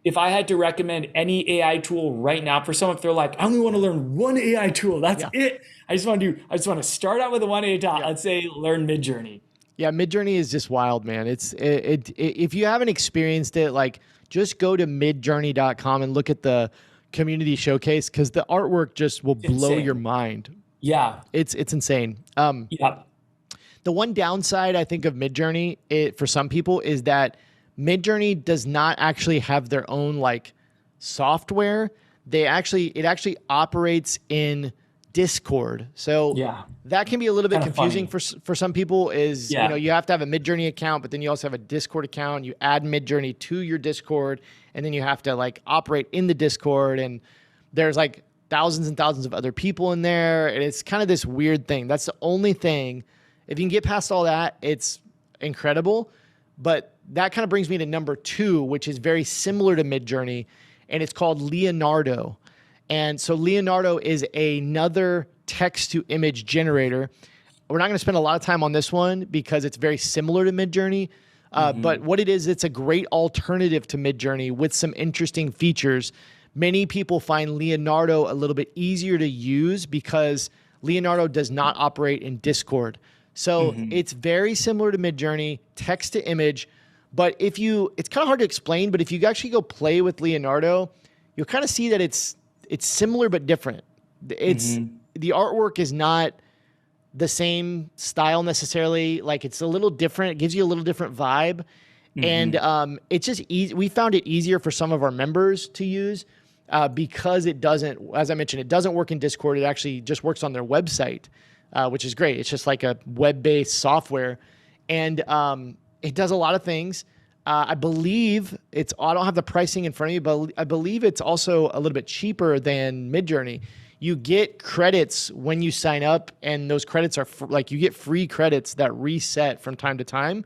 if I had to recommend any AI tool right now for someone, if they're like, I only want to learn one AI tool, that's it. I just want to start out with a one AI tool. I'd say learn Midjourney. Yeah, Midjourney is just wild, man. If you haven't experienced it, like, just go to midjourney.com and look at the community showcase, because the artwork just will blow your mind. Yeah, it's insane. The one downside I think of Midjourney, for some people, is that Midjourney does not actually have their own like software. It actually operates in Discord. So that can be a little bit confusing for some people. You have to have a Midjourney account, but then you also have a Discord account. You add Midjourney to your Discord, and then you have to like operate in the Discord, and there's like thousands and thousands of other people in there, and it's kind of this weird thing. That's the only thing. If you can get past all that, it's incredible. But that kind of brings me to number two, which is very similar to Midjourney, and it's called Leonardo. And so Leonardo is another text-to-image generator. We're not going to spend a lot of time on this one because it's very similar to Midjourney. But what it is, it's a great alternative to Midjourney with some interesting features. Many people find Leonardo a little bit easier to use because Leonardo does not operate in Discord. So it's very similar to Midjourney, text to image. But it's kind of hard to explain, but if you actually go play with Leonardo, you'll kind of see that it's similar but different. The artwork is not the same style necessarily. Like, it's a little different. It gives you a little different vibe. And it's just easy. We found it easier for some of our members to use because it doesn't, as I mentioned, it doesn't work in Discord. It actually just works on their website. Which is great. It's just like a web-based software. And it does a lot of things. I believe I don't have the pricing in front of me, but I believe it's also a little bit cheaper than Midjourney. You get credits when you sign up, and those credits are you get free credits that reset from time to time.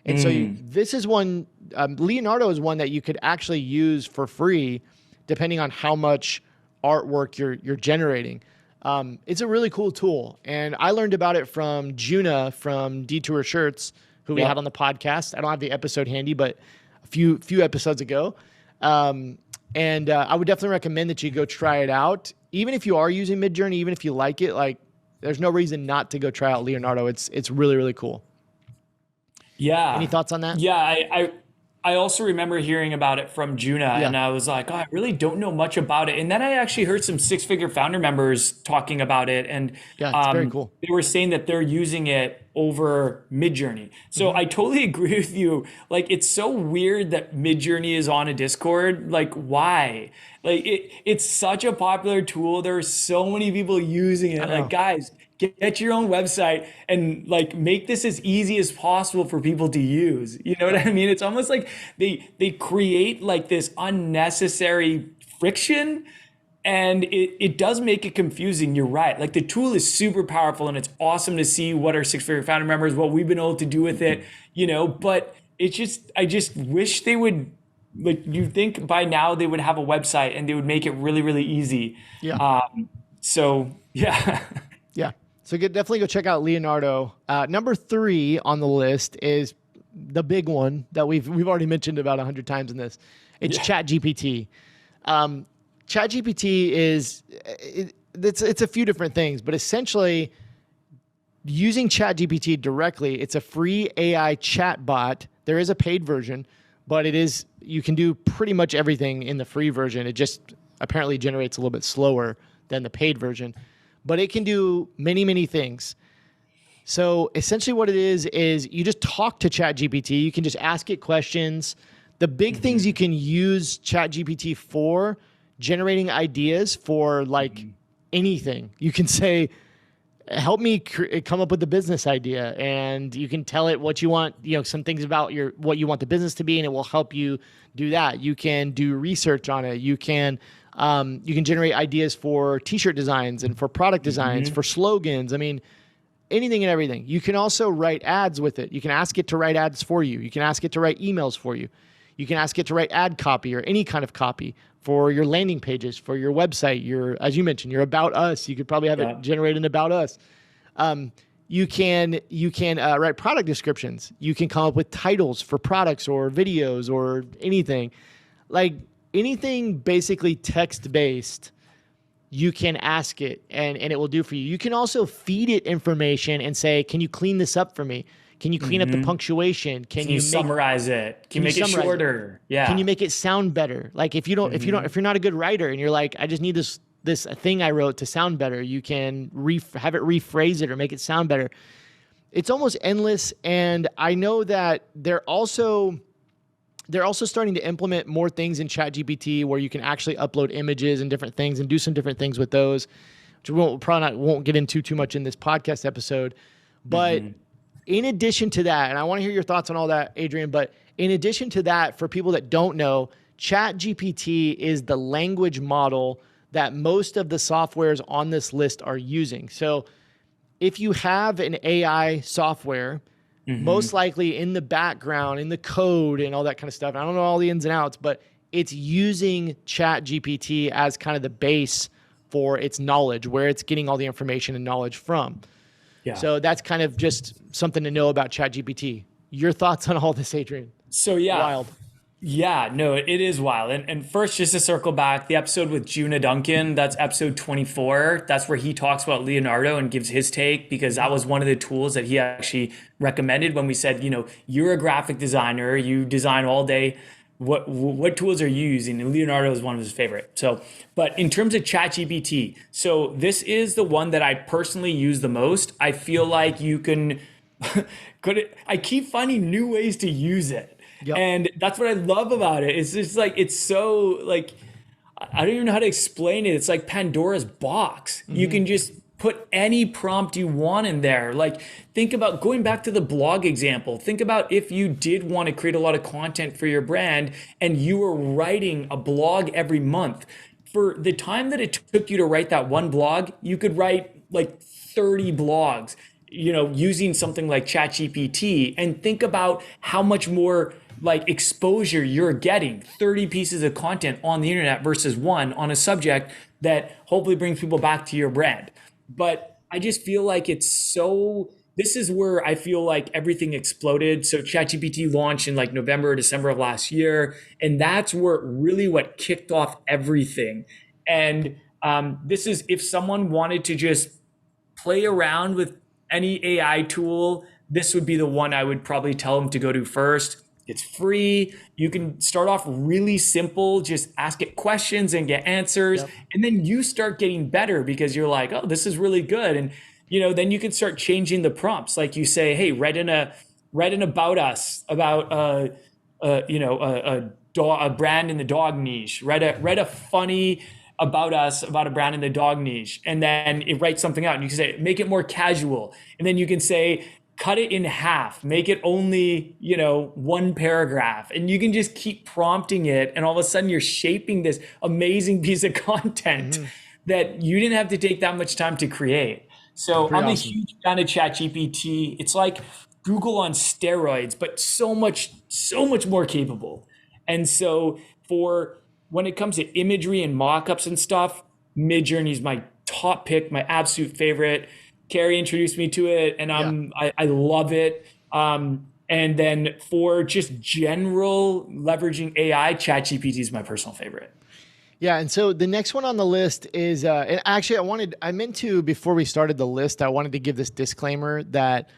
And so this is one, Leonardo is one that you could actually use for free, depending on how much artwork you're generating. It's a really cool tool, and I learned about it from Juna from Detour Shirts, who we had on the podcast. I don't have the episode handy, but a few episodes ago. And I would definitely recommend that you go try it out. Even if you are using Midjourney, even if you like it, like, there's no reason not to go try out Leonardo. It's really, really cool. Yeah. Any thoughts on that? Yeah, I also remember hearing about it from Juna, and I was like, oh, I really don't know much about it. And then I actually heard some six-figure founder members talking about it, and it's very cool. They were saying that they're using it over Midjourney. So I totally agree with you. Like, it's so weird that Midjourney is on a Discord. Like, why? Like, it's such a popular tool. There are so many people using it. Like, guys, get your own website and like make this as easy as possible for people to use. You know what I mean? It's almost like they create like this unnecessary friction, and it does make it confusing. You're right. Like, the tool is super powerful, and it's awesome to see what our six-figure founder members, what we've been able to do with it, you know, but it's just, I just wish they would, like, you think by now they would have a website and they would make it really, really easy. Yeah. So yeah. Yeah. So definitely go check out Leonardo. Number 3 on the list is the big one that we've already mentioned about 100 times in this. It's ChatGPT. ChatGPT is it's a few different things, but essentially using ChatGPT directly, it's a free AI chatbot. There is a paid version, but you can do pretty much everything in the free version. It just apparently generates a little bit slower than the paid version, but it can do many, many things. So essentially what it is you just talk to ChatGPT. You can just ask it questions. The big things you can use ChatGPT for: generating ideas for like anything. You can say, help me come up with a business idea, and you can tell it what you want, some things about what you want the business to be, and it will help you do that. You can do research on it. You can generate ideas for t-shirt designs and for product designs, for slogans. I mean, anything and everything. You can also write ads with it. You can ask it to write ads for you. You can ask it to write emails for you. You can ask it to write ad copy or any kind of copy for your landing pages, for your website, as you mentioned, your About Us. You could probably have it generate an About Us. You can write product descriptions. You can come up with titles for products or videos or anything. Like anything basically text-based, you can ask it and it will do for you. You can also feed it information and say, can you clean this up for me? Can you clean up the punctuation? Can you summarize it? Can you make it shorter? Yeah. Can you make it sound better? Like if you're not a good writer and you're like, I just need this thing I wrote to sound better, you can have it rephrase it or make it sound better. It's almost endless. And I know that they're also starting to implement more things in ChatGPT where you can actually upload images and different things and do some different things with those, which we won't get into too much in this podcast episode. But in addition to that, and I want to hear your thoughts on all that, Adrian, but in addition to that, for people that don't know, ChatGPT is the language model that most of the softwares on this list are using. So if you have an AI software, most likely in the background, in the code and all that kind of stuff, I don't know all the ins and outs, but it's using ChatGPT as kind of the base for its knowledge, where it's getting all the information and knowledge from. Yeah. So that's kind of just something to know about ChatGPT. Your thoughts on all this, Adrian? So wild. Yeah, no, it is wild. And first, just to circle back, the episode with Juna Duncan, that's episode 24. That's where he talks about Leonardo and gives his take, because that was one of the tools that he actually recommended when we said, you're a graphic designer, you design all day. What tools are you using? And Leonardo is one of his favorite. So, but in terms of ChatGPT, so this is the one that I personally use the most. I feel like you can, I keep finding new ways to use it. Yep. And that's what I love about it. It's just like, it's so like, I don't even know how to explain it. It's like Pandora's box. You can just put any prompt you want in there. Like, think about going back to the blog example. Think about if you did want to create a lot of content for your brand and you were writing a blog every month. For the time that it took you to write that one blog, you could write like 30 blogs, using something like ChatGPT, and think about how much more like exposure you're getting. 30 pieces of content on the internet versus one on a subject that hopefully brings people back to your brand. But I just feel like this is where I feel like everything exploded. So ChatGPT launched in like November or December of last year. And that's what kicked off everything. And this is, if someone wanted to just play around with any AI tool, this would be the one I would probably tell them to go to first. It's free. You can start off really simple, just ask it questions and get answers. Yep. And then you start getting better because you're like, oh, this is really good. And then you can start changing the prompts. Like you say, hey, write an about us, about a brand in the dog niche. Write a funny about us, about a brand in the dog niche, and then it writes something out. And you can say, make it more casual, and then you can say, cut it in half, make it only, one paragraph, and you can just keep prompting it, and all of a sudden you're shaping this amazing piece of content that you didn't have to take that much time to create. So I'm a huge fan of ChatGPT. It's like Google on steroids, but so much more capable. And so when it comes to imagery and mockups and stuff, Midjourney is my top pick, my absolute favorite. Carrie introduced me to it, and I love it. And then for just general leveraging AI, ChatGPT is my personal favorite. Yeah, and so the next one on the list is, and actually before we started the list, I wanted to give this disclaimer that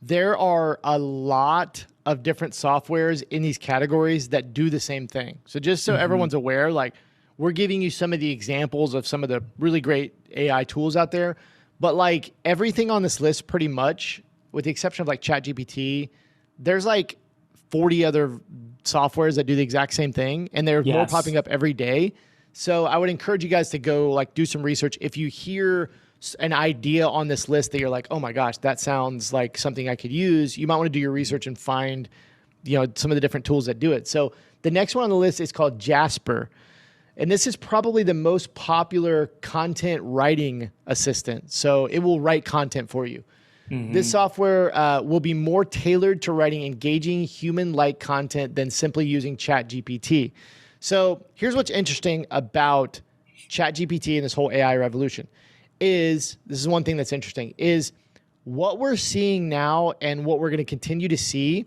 there are a lot of different softwares in these categories that do the same thing. So just so everyone's aware, like we're giving you some of the examples of some of the really great AI tools out there, but like everything on this list pretty much, with the exception of like ChatGPT, there's like 40 other softwares that do the exact same thing, and they're more popping up every day. So I would encourage you guys to go like do some research. If you hear an idea on this list that you're like, oh my gosh, that sounds like something I could use, you might want to do your research and find, some of the different tools that do it. So the next one on the list is called Jasper. And this is probably the most popular content writing assistant. So it will write content for you. This software will be more tailored to writing engaging human-like content than simply using ChatGPT. So here's what's interesting about ChatGPT and this whole AI revolution this is one thing that's interesting, is what we're seeing now and what we're going to continue to see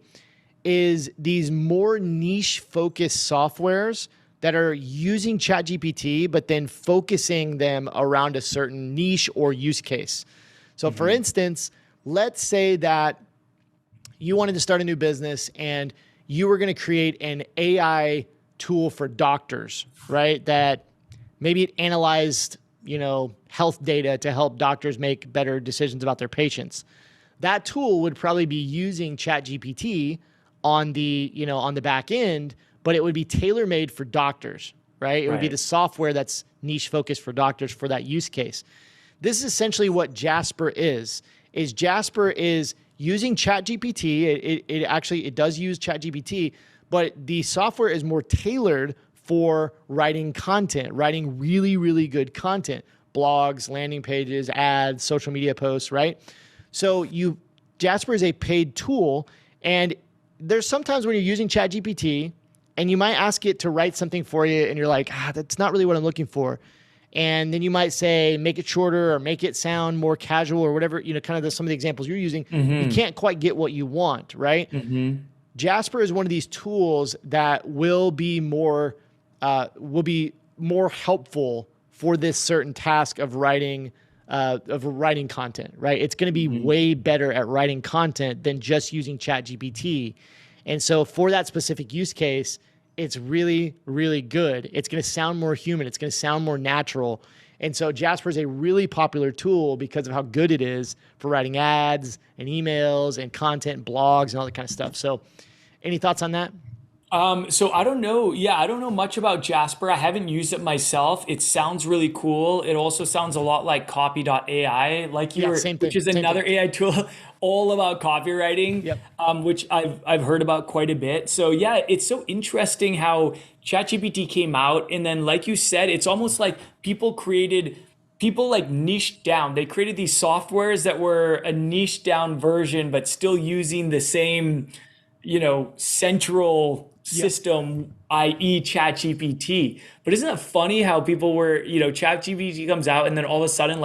is these more niche focused softwares that are using ChatGPT, but then focusing them around a certain niche or use case. So for instance, let's say that you wanted to start a new business and you were going to create an AI tool for doctors, right? That maybe it analyzed, health data to help doctors make better decisions about their patients. That tool would probably be using ChatGPT on the back end, but it would be tailor-made for doctors, right? It would be the software that's niche focused for doctors for that use case. This is essentially what Jasper is Jasper is using ChatGPT. It does use ChatGPT, but the software is more tailored for writing content, writing really, really good content, blogs, landing pages, ads, social media posts, right? So Jasper is a paid tool, and there's sometimes when you're using ChatGPT and you might ask it to write something for you and you're like, that's not really what I'm looking for. And then you might say, make it shorter or make it sound more casual or whatever, kind of some of the examples you're using. You can't quite get what you want, right? Jasper is one of these tools that will be more helpful for this certain task of writing content, right? It's going to be way better at writing content than just using ChatGPT. And so for that specific use case, it's really, really good. It's going to sound more human. It's going to sound more natural. And so Jasper is a really popular tool because of how good it is for writing ads and emails and content and blogs and all that kind of stuff. So any thoughts on that? So I don't know. Yeah, I don't know much about Jasper. I haven't used it myself. It sounds really cool. It also sounds a lot like copy.ai, which is another AI tool all about copywriting, which I've heard about quite a bit. So yeah, it's so interesting how ChatGPT came out. And then like you said, it's almost like people niched down. They created these softwares that were a niched down version, but still using the same, central system, i.e. ChatGPT. But isn't it funny how people were, ChatGPT comes out and then all of a sudden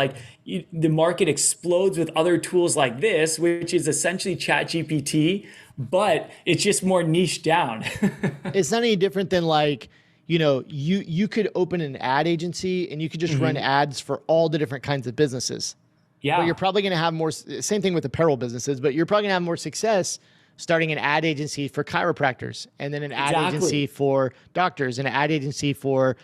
the market explodes with other tools like this, which is essentially ChatGPT, but it's just more niche down. It's not any different than you could open an ad agency and you could just run ads for all the different kinds of businesses. Yeah. But you're probably going to have more, same thing with apparel businesses, but you're probably going to have more success starting an ad agency for chiropractors and then an ad agency for doctors and an ad agency for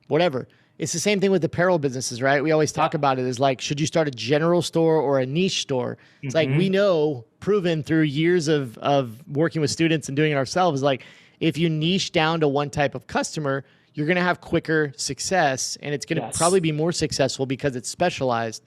whatever. it's the same thing with apparel businesses, right? We always talk about it as like, should you start a general store or a niche store? It's like, we know, proven through years of working with students and doing it ourselves, like if you niche down to one type of customer, you're going to have quicker success, and it's going to probably be more successful because it's specialized.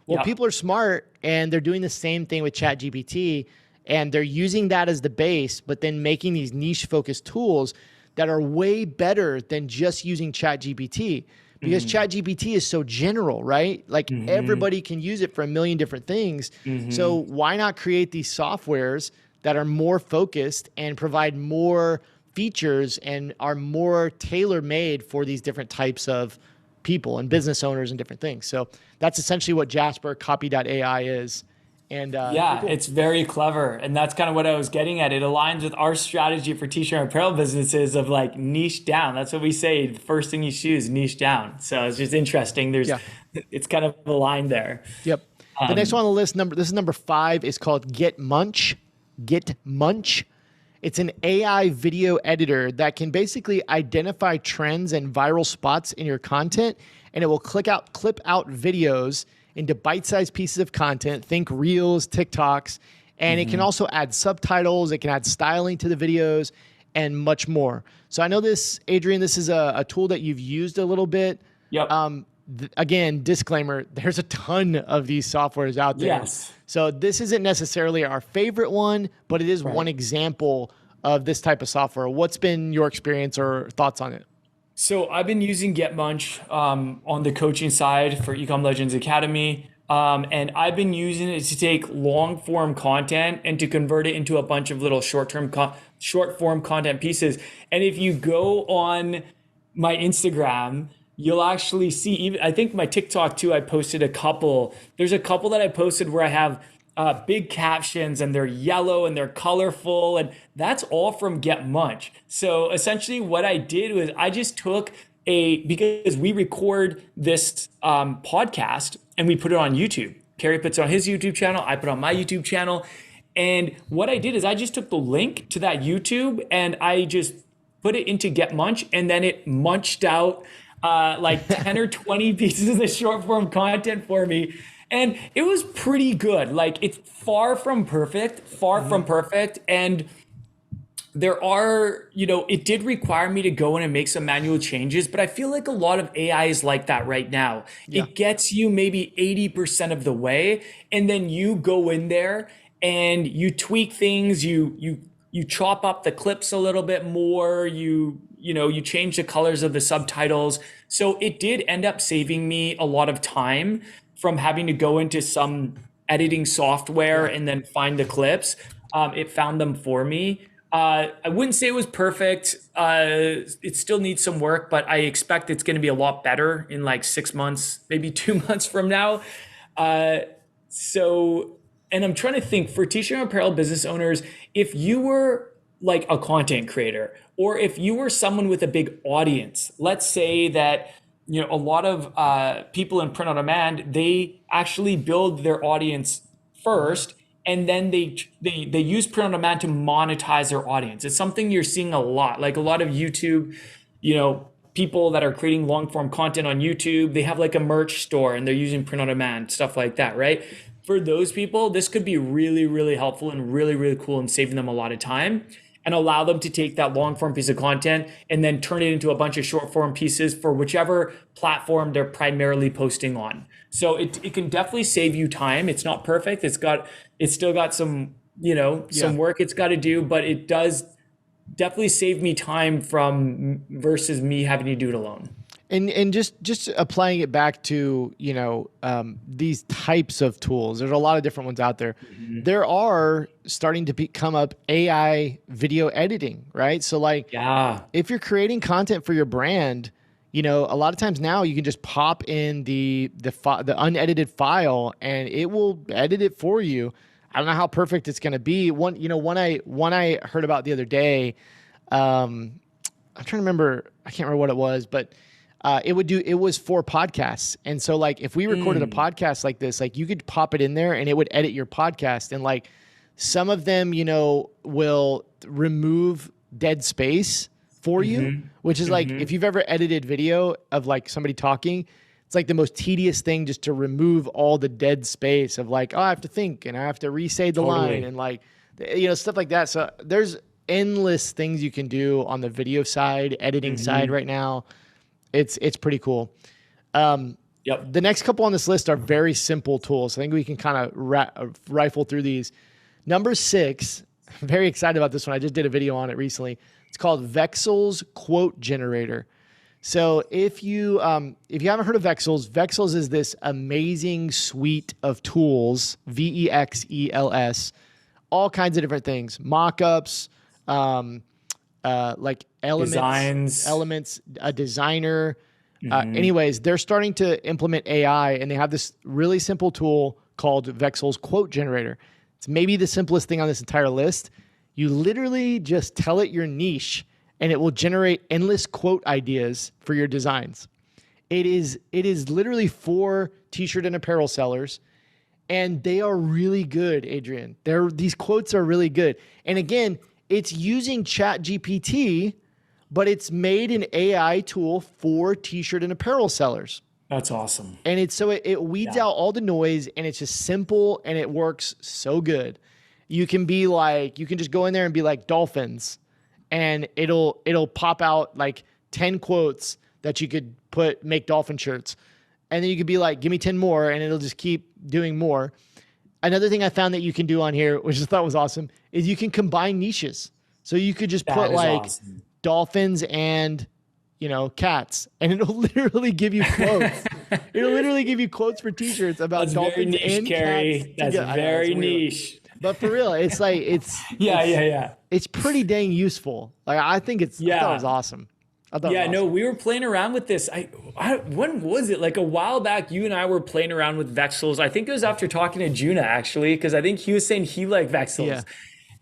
Well, people are smart, and they're doing the same thing with ChatGPT, and they're using that as the base, but then making these niche focused tools that are way better than just using ChatGPT, because ChatGPT is so general, right? Like everybody can use it for a million different things. So why not create these softwares that are more focused and provide more features and are more tailor-made for these different types of people and business owners and different things. So that's essentially what Jasper Copy.ai is. And cool. It's very clever. And that's kind of what I was getting at. It aligns with our strategy for t-shirt and apparel businesses of like niche down. That's what we say. The first thing you choose, niche down. So it's just interesting. It's kind of aligned there. Yep. The next one on the list, this is number 5, is called Get Munch. Get Munch. It's an AI video editor that can basically identify trends and viral spots in your content, and it will clip out videos into bite-sized pieces of content. Think Reels, TikToks, and it can also add subtitles. It can add styling to the videos and much more. So I know this, Adrian, this is a tool that you've used a little bit. Yep. Again, disclaimer, there's a ton of these softwares out there. Yes. So this isn't necessarily our favorite one, but it is one example of this type of software. What's been your experience or thoughts on it? So I've been using GetMunch on the coaching side for Ecom Legends Academy. And I've been using it to take long form content and to convert it into a bunch of little short form content pieces. And if you go on my Instagram, you'll actually see, even I think my TikTok too, I posted a couple. There's a couple that I posted where I have big captions and they're yellow and they're colorful, and that's all from GetMunch. So essentially what I did was I just took because we record this podcast and we put it on YouTube. Kerry puts it on his YouTube channel, I put it on my YouTube channel. And what I did is I just took the link to that YouTube and I just put it into GetMunch, and then it munched out like 10 or 20 pieces of the short form content for me. And it was pretty good. Like, it's far from perfect. And there are, it did require me to go in and make some manual changes, but I feel like a lot of AI is like that right now. Yeah. It gets you maybe 80% of the way, and then you go in there and you tweak things, you chop up the clips a little bit more, you change the colors of the subtitles. So it did end up saving me a lot of time from having to go into some editing software and then find the clips. It found them for me. I wouldn't say it was perfect. It still needs some work, but I expect it's going to be a lot better in like 6 months, maybe 2 months from now. And I'm trying to think, for t-shirt and apparel business owners, if you were like a content creator, or if you were someone with a big audience, let's say that a lot of people in print on demand, they actually build their audience first, and then they use print on demand to monetize their audience. It's something you're seeing a lot, like a lot of YouTube, people that are creating long form content on YouTube, they have like a merch store and they're using print on demand, stuff like that, right? For those people, this could be really, really helpful and really, really cool and saving them a lot of time, and allow them to take that long form piece of content and then turn it into a bunch of short form pieces for whichever platform they're primarily posting on. So it can definitely save you time. It's not perfect. It's still got some, some work it's got to do, but it does definitely save me time versus me having to do it alone. And just applying it back to, these types of tools, there's a lot of different ones out there. Mm-hmm. There are starting to come up AI video editing, right? So if you're creating content for your brand, a lot of times now you can just pop in the unedited file and it will edit it for you. I don't know how perfect it's going to be. One I heard about the other day, I'm trying to remember, I can't remember what it was, but it was for podcasts. And so if we recorded a podcast like this, you could pop it in there and it would edit your podcast. And some of them, will remove dead space for you, which is like, if you've ever edited video of like somebody talking, it's like the most tedious thing just to remove all the dead space of like, oh, I have to think and I have to re-say the line and like, stuff like that. So there's endless things you can do on the video side, editing side right now. It's pretty cool. The next couple on this list are very simple tools. I think we can kind of rifle through these. Number 6, I'm very excited about this one. I just did a video on it recently. It's called Vexel's Quote Generator. So if you haven't heard of Vexels, Vexels is this amazing suite of tools, Vexels, all kinds of different things, mockups, like elements, a designer. Anyways, they're starting to implement AI, and they have this really simple tool called Vexel's Quote Generator. It's maybe the simplest thing on this entire list. You literally just tell it your niche, and it will generate endless quote ideas for your designs. It is literally for t-shirt and apparel sellers, and they are really good, Adrian. These quotes are really good. And again, it's using ChatGPT, but it's made an AI tool for t-shirt and apparel sellers. That's awesome. And it weeds out all the noise, and it's just simple, and it works so good. You can just go in there and be like dolphins, and it'll pop out like 10 quotes that you could make dolphin shirts. And then you could be like, give me 10 more, and it'll just keep doing more. Another thing I found that you can do on here, which I thought was awesome, is you can combine niches. So you could just put like dolphins and cats, and it'll literally give you quotes. It'll literally give you quotes for t-shirts about dolphins and cats. That's very niche. But for real, it's like it's pretty dang useful. Like I think I thought it was awesome. We were playing around with this. When was it? Like a while back, you and I were playing around with Vexels. I think it was after talking to Juna, actually, because I think he was saying he liked Vexels. Yeah.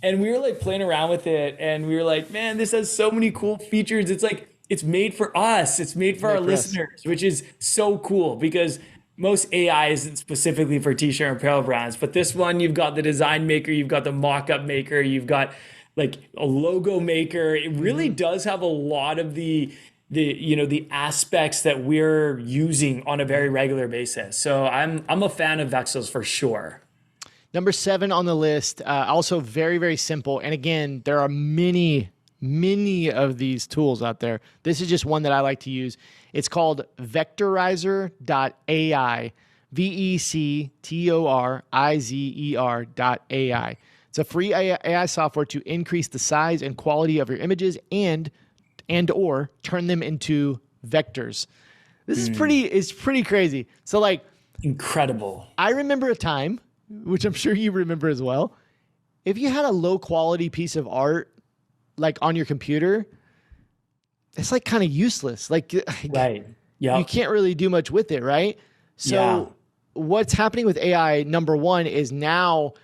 And we were like playing around with it, and we were like, man, this has so many cool features. It's like, it's made for us. It's made for our listeners, which is so cool because most AI isn't specifically for t-shirt and apparel brands. But this one, you've got the design maker, you've got the mock-up maker, you've got like a logo maker. It really does have a lot of the aspects that we're using on a very regular basis. So I'm a fan of Vexels for sure. Number 7 on the list, also very, very simple. And again, there are many of these tools out there. This is just one that I like to use. It's called vectorizer.ai, vectorizer.ai. It's a free AI software to increase the size and quality of your images and or turn them into vectors. This is pretty crazy. So like incredible. I remember a time, which I'm sure you remember as well, if you had a low quality piece of art like on your computer, it's like kind of useless. Like, right. Yeah. You can't really do much with it, right? So what's happening with AI, number 1, is now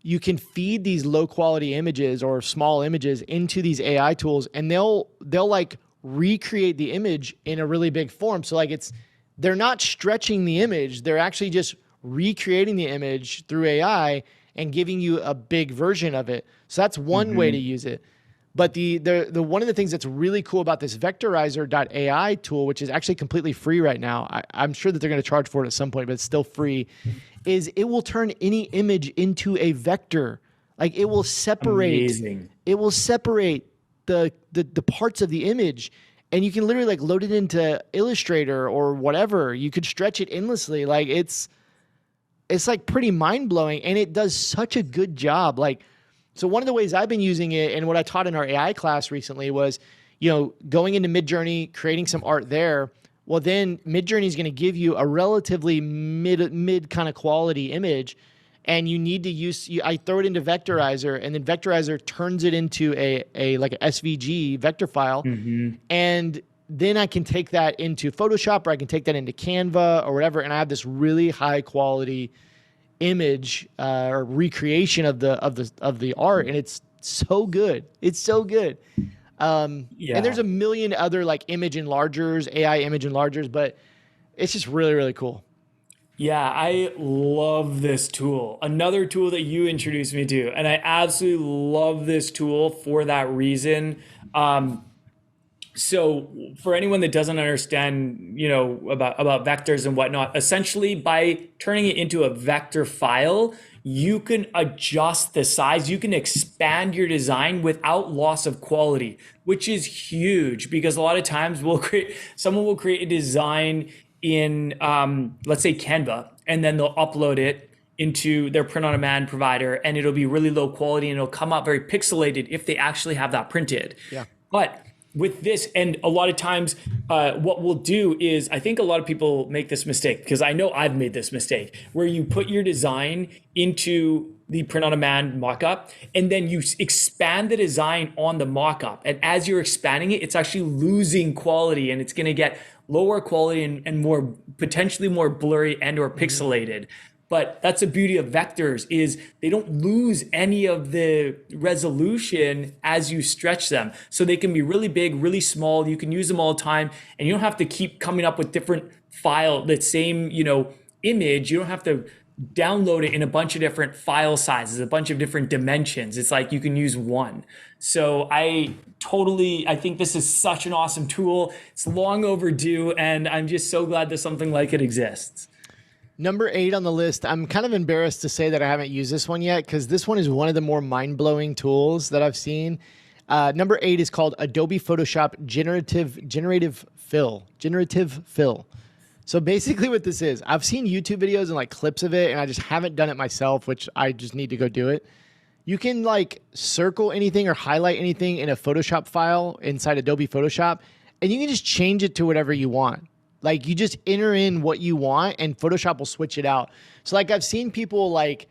you can feed these low quality images or small images into these AI tools, and they'll like recreate the image in a really big form. So like they're not stretching the image. They're actually just recreating the image through AI and giving you a big version of it. So that's one way to use it. But the one of the things that's really cool about this vectorizer.ai tool, which is actually completely free right now, I'm sure that they're going to charge for it at some point, but it's still free, is it will turn any image into a vector. Like it will separate. Amazing. It will separate the parts of the image, and you can literally like load it into Illustrator or whatever. You could stretch it endlessly. Like it's like pretty mind blowing, and it does such a good job. Like. So one of the ways I've been using it, and what I taught in our AI class recently was, going into Midjourney, creating some art there. Well, then Midjourney is going to give you a relatively mid kind of quality image, and you need to I throw it into Vectorizer, and then Vectorizer turns it into a like a SVG vector file, and then I can take that into Photoshop, or I can take that into Canva or whatever, and I have this really high quality image or recreation of the art, and it's so good. It's so good. And there's a million other like image enlargers, AI image enlargers, but it's just really, really cool. Yeah, I love this tool. Another tool that you introduced me to, and I absolutely love this tool for that reason. So for anyone that doesn't understand, about vectors and whatnot, essentially by turning it into a vector file, you can adjust the size, you can expand your design without loss of quality, which is huge because a lot of times someone will create a design in, let's say Canva, and then they'll upload it into their print on demand provider and it'll be really low quality and it'll come out very pixelated if they actually have that printed. Yeah. But with this, and a lot of times what we'll do is, I think a lot of people make this mistake because I know I've made this mistake where you put your design into the print on demand mockup and then you expand the design on the mockup. And as you're expanding it, it's actually losing quality and it's going to get lower quality and more potentially more blurry and or pixelated. But that's the beauty of vectors is they don't lose any of the resolution as you stretch them. So they can be really big, really small. You can use them all the time and you don't have to keep coming up with different that same, image. You don't have to download it in a bunch of different file sizes, a bunch of different dimensions. It's like you can use one. So I think this is such an awesome tool. It's long overdue and I'm just so glad that something like it exists. Number 8 on the list, I'm kind of embarrassed to say that I haven't used this one yet because this one is one of the more mind-blowing tools that I've seen. Number 8 is called Adobe Photoshop Generative Fill. So basically what this is, I've seen YouTube videos and like clips of it and I just haven't done it myself, which I just need to go do it. You can like circle anything or highlight anything in a Photoshop file inside Adobe Photoshop and you can just change it to whatever you want. Like you just enter in what you want and Photoshop will switch it out. So like I've seen people like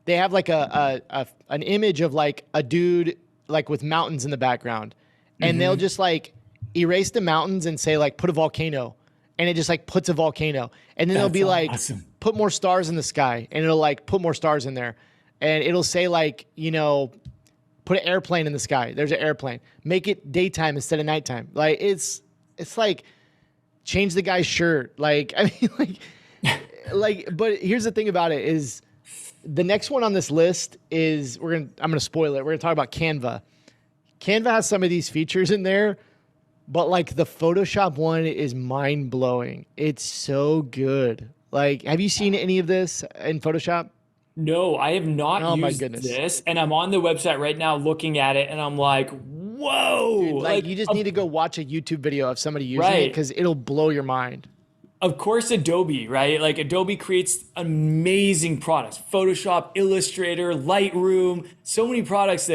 they have like an image of like a dude like with mountains in the background and they'll just like erase the mountains and say like put a volcano and it just like puts a volcano and then they'll be like put more stars in the sky and it'll like put more stars in there and it'll say like, put an airplane in the sky. There's an airplane. Make it daytime instead of nighttime. Like it's like change the guy's shirt. Like, I mean, but here's the thing about it is the next one on this list is I'm going to spoil it. We're going to talk about Canva. Canva has some of these features in there, but like the Photoshop one is mind blowing. It's so good. Like, have you seen any of this in Photoshop? No, I have not used this. And I'm on the website right now looking at it and I'm like, whoa. Dude, like you just need to go watch a YouTube video of somebody using it because it'll blow your mind. Of course, Adobe, right? Like Adobe creates amazing products. Photoshop, Illustrator, Lightroom, so many products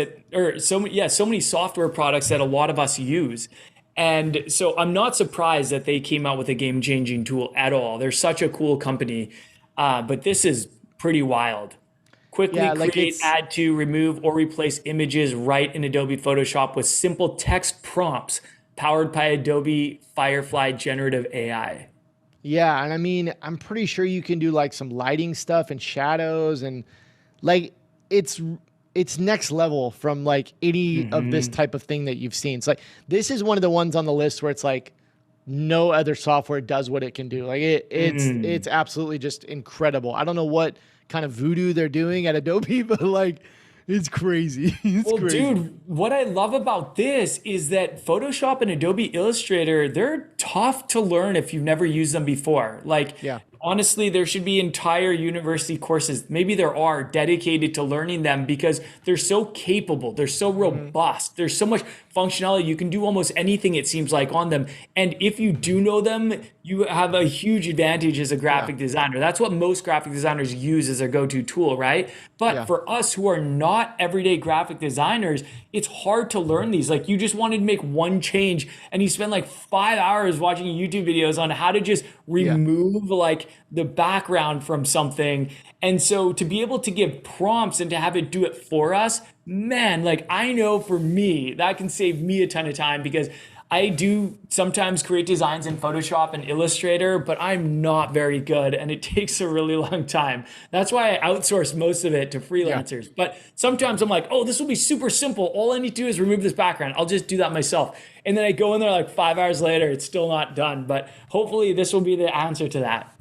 so many software products that a lot of us use. And so I'm not surprised that they came out with a game-changing tool at all. They're such a cool company. But this is pretty wild. Quickly create, add to, remove, or replace images right in Adobe Photoshop with simple text prompts powered by Adobe Firefly Generative AI. Yeah, and I mean, I'm pretty sure you can do like some lighting stuff and shadows and like it's next level from like any of this type of thing that you've seen. It's like this is one of the ones on the list where it's like no other software does what it can do. Like it's absolutely just incredible. I don't know what kind of voodoo they're doing at Adobe, but like it's crazy. Crazy. Dude, what I love about this is that Photoshop and Adobe Illustrator, they're tough to learn if you've never used them before. Like, honestly, there should be entire university courses, maybe there are, dedicated to learning them because they're so capable. They're so robust. There's so much functionality. You can do almost anything, it seems like, on them. And if you do know them, you have a huge advantage as a graphic designer. That's what most graphic designers use as their go-to tool, right? But for us who are not everyday graphic designers, it's hard to learn these. Like, you just wanted to make one change and you spend like 5 hours watching YouTube videos on how to just remove like the background from something. And so to be able to give prompts and to have it do it for us, man, like I know for me, that can save me a ton of time because I do sometimes create designs in Photoshop and Illustrator, but I'm not very good and it takes a really long time. That's why I outsource most of it to freelancers. But sometimes I'm like, oh, this will be super simple. All I need to do is remove this background. I'll just do that myself. And then I go in there like 5 hours later, it's still not done. But hopefully this will be the answer to that.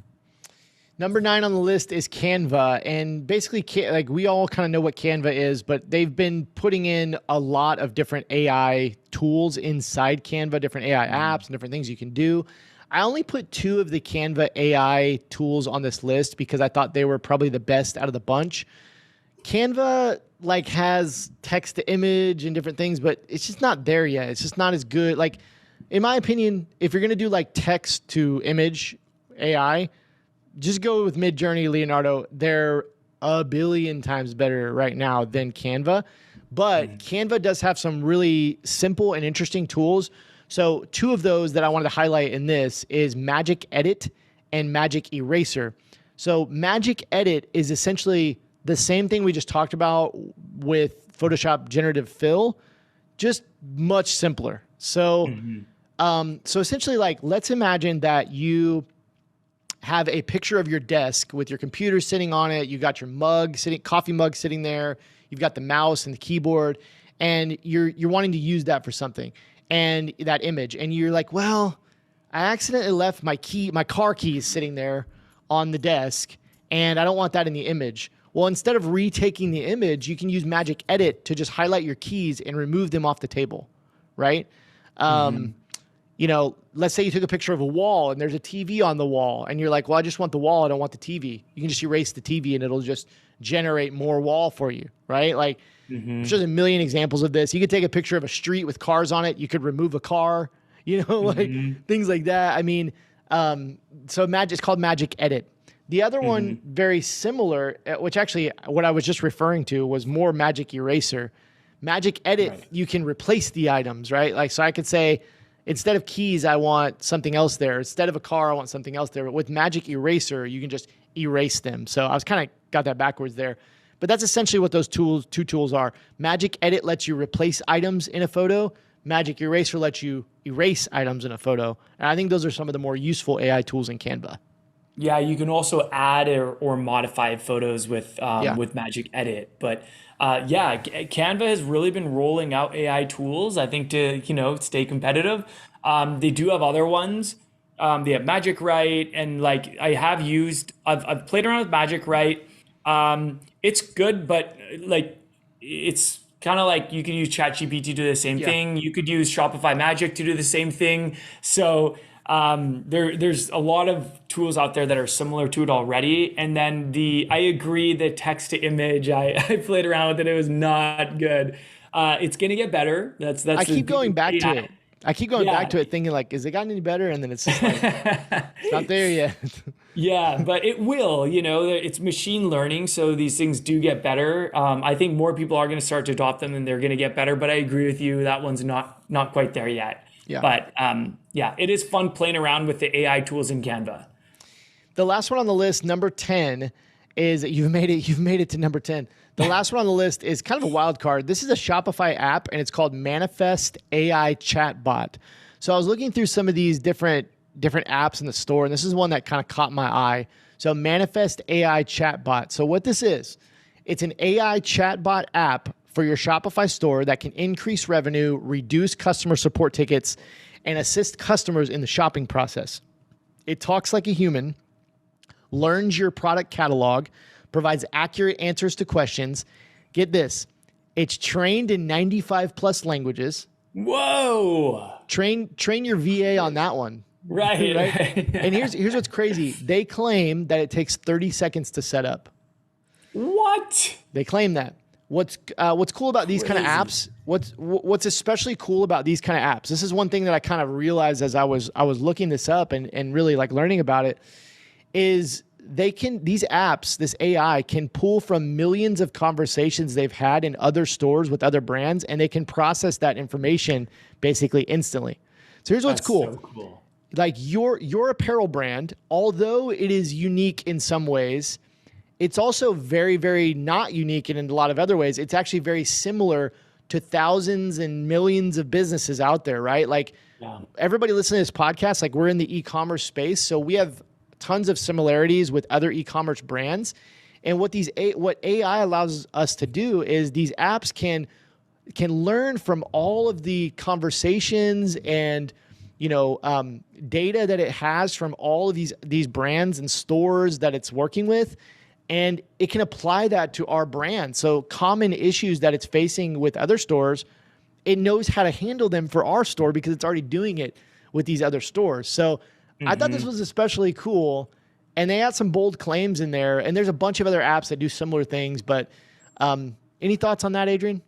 Number 9 on the list is Canva. And basically, like we all kind of know what Canva is, but they've been putting in a lot of different AI tools inside Canva, different AI apps and different things you can do. I only put 2 of the Canva AI tools on this list because I thought they were probably the best out of the bunch. Canva like has text to image and different things, but it's just not there yet. It's just not as good. Like, in my opinion, if you're going to do like text to image AI, just go with Midjourney, Leonardo. They're a billion times better right now than Canva. But Canva does have some really simple and interesting tools. So 2 of those that I wanted to highlight in this is Magic Edit and Magic Eraser. So Magic Edit is essentially the same thing we just talked about with Photoshop Generative Fill, just much simpler. So, so essentially, like, let's imagine that you have a picture of your desk with your computer sitting on it. You got your coffee mug sitting there. You've got the mouse and the keyboard, and you're wanting to use that for something, and that image. And you're like, well, I accidentally left my car keys sitting there on the desk, and I don't want that in the image. Well, instead of retaking the image, you can use Magic Edit to just highlight your keys and remove them off the table, right? You know, let's say you took a picture of a wall and there's a TV on the wall and you're like, well, I just want the wall. I don't want the TV. You can just erase the TV and it'll just generate more wall for you, right? Like, there's just a million examples of this. You could take a picture of a street with cars on it. You could remove a car, you know, like things like that. I mean, so it's called Magic Edit. The other one, very similar, which actually what I was just referring to was more Magic Eraser. Magic Edit, you can replace the items, right? Like, so I could say, instead of keys, I want something else there. Instead of a car, I want something else there. But with Magic Eraser, you can just erase them. So I was kind of got that backwards there. But that's essentially what those 2 tools are. Magic Edit lets you replace items in a photo. Magic Eraser lets you erase items in a photo. And I think those are some of the more useful AI tools in Canva. Yeah, you can also add or modify photos with Magic Edit. But Canva has really been rolling out AI tools, I think, to stay competitive. They do have other ones. They have Magic Write, and like I've played around with Magic Write. It's good, but like it's kind of like you can use ChatGPT to do the same thing. You could use Shopify Magic to do the same thing. So there's a lot of tools out there that are similar to it already. And then I agree, the text to image, I played around with it. It was not good. It's going to get better. I keep going back to it. I keep going back to it thinking like, is it gotten any better? And then it's just like, it's not there yet. Yeah, but it will, it's machine learning. So these things do get better. I think more people are going to start to adopt them and they're going to get better. But I agree with you. That one's not quite there yet. Yeah. But it is fun playing around with the AI tools in Canva. The last one on the list, number 10, is you've made it to number 10. The last one on the list is kind of a wild card. This is a Shopify app, and it's called Manifest AI Chatbot. So I was looking through some of these different apps in the store, and this is one that kind of caught my eye. So Manifest AI Chatbot. So what this is, it's an AI chatbot app for your Shopify store that can increase revenue, reduce customer support tickets, and assist customers in the shopping process. It talks like a human, learns your product catalog, provides accurate answers to questions. Get this, it's trained in 95 plus languages. Whoa! Train your VA on that one. Right. And here's what's crazy. They claim that it takes 30 seconds to set up. What? They claim that. What's cool about these kind of apps? What's especially cool about these kind of apps? This is one thing that I kind of realized as I was looking this up and really like learning about it. Is these apps, this AI can pull from millions of conversations they've had in other stores with other brands, and they can process that information basically instantly. So here's what's cool. So cool. Like your apparel brand, although it is unique in some ways, it's also very, very not unique in a lot of other ways. It's actually very similar to thousands and millions of businesses out there, right? Like everybody listening to this podcast, like we're in the e-commerce space, so we have tons of similarities with other e-commerce brands. And what AI allows us to do is these apps can learn from all of the conversations and data that it has from all of these brands and stores that it's working with, and it can apply that to our brand. So common issues that it's facing with other stores, it knows how to handle them for our store because it's already doing it with these other stores. So I thought this was especially cool, and they had some bold claims in there, and there's a bunch of other apps that do similar things. But any thoughts on that, Adrian?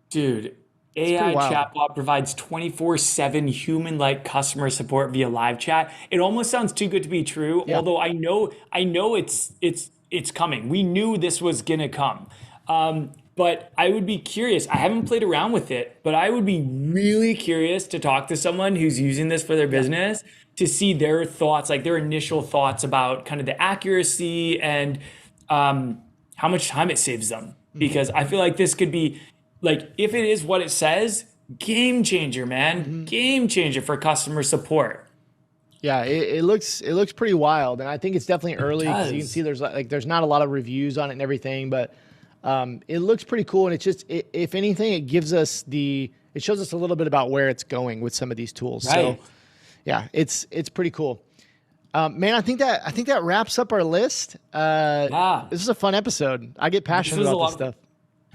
Dude, AI chatbot provides 24/7 human-like customer support via live chat. It almost sounds too good to be true, although I know it's coming. We knew this was gonna come. But I would be curious. I haven't played around with it, but I would be really curious to talk to someone who's using this for their business to see their thoughts, like their initial thoughts about kind of the accuracy and how much time it saves them. Because I feel like this could be, like, if it is what it says, game changer, man. Game changer for customer support. Yeah, it looks pretty wild, and I think it's definitely early because you can see there's not a lot of reviews on it and everything, but it looks pretty cool. And it's just, if anything, it shows us a little bit about where it's going with some of these tools. Right. So yeah, it's pretty cool. Man, I think that wraps up our list. This is a fun episode. I get passionate about this stuff.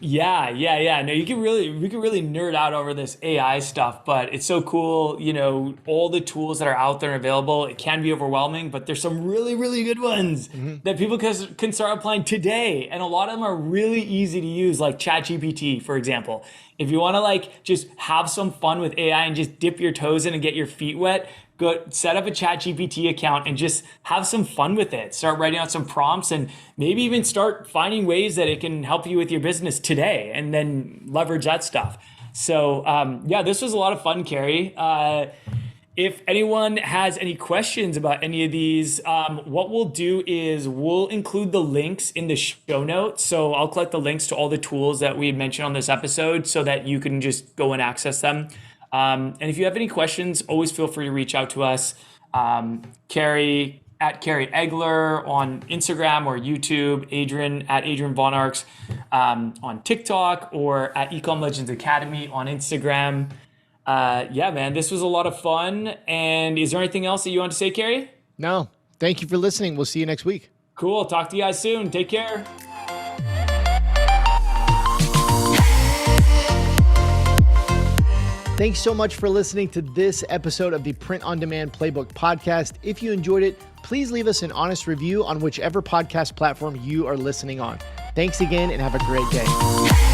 Yeah. No, we could really nerd out over this AI stuff, but it's so cool. All the tools that are out there and available, it can be overwhelming, but there's some really, really good ones that people can start applying today. And a lot of them are really easy to use, like ChatGPT, for example. If you want to just have some fun with AI and just dip your toes in and get your feet wet, go set up a ChatGPT account and just have some fun with it. Start writing out some prompts and maybe even start finding ways that it can help you with your business today, and then leverage that stuff. So this was a lot of fun, Carrie. If anyone has any questions about any of these, what we'll do is we'll include the links in the show notes. So I'll collect the links to all the tools that we mentioned on this episode so that you can just go and access them. And if you have any questions, always feel free to reach out to us. Carrie at Carrie Egler on Instagram or YouTube, Adrian at Adrian Von Arx on TikTok, or at Ecom Legends Academy on Instagram. Man, this was a lot of fun. And is there anything else that you want to say, Carrie? No. Thank you for listening. We'll see you next week. Cool. Talk to you guys soon. Take care. Thanks so much for listening to this episode of the Print on Demand Playbook podcast. If you enjoyed it, please leave us an honest review on whichever podcast platform you are listening on. Thanks again, and have a great day.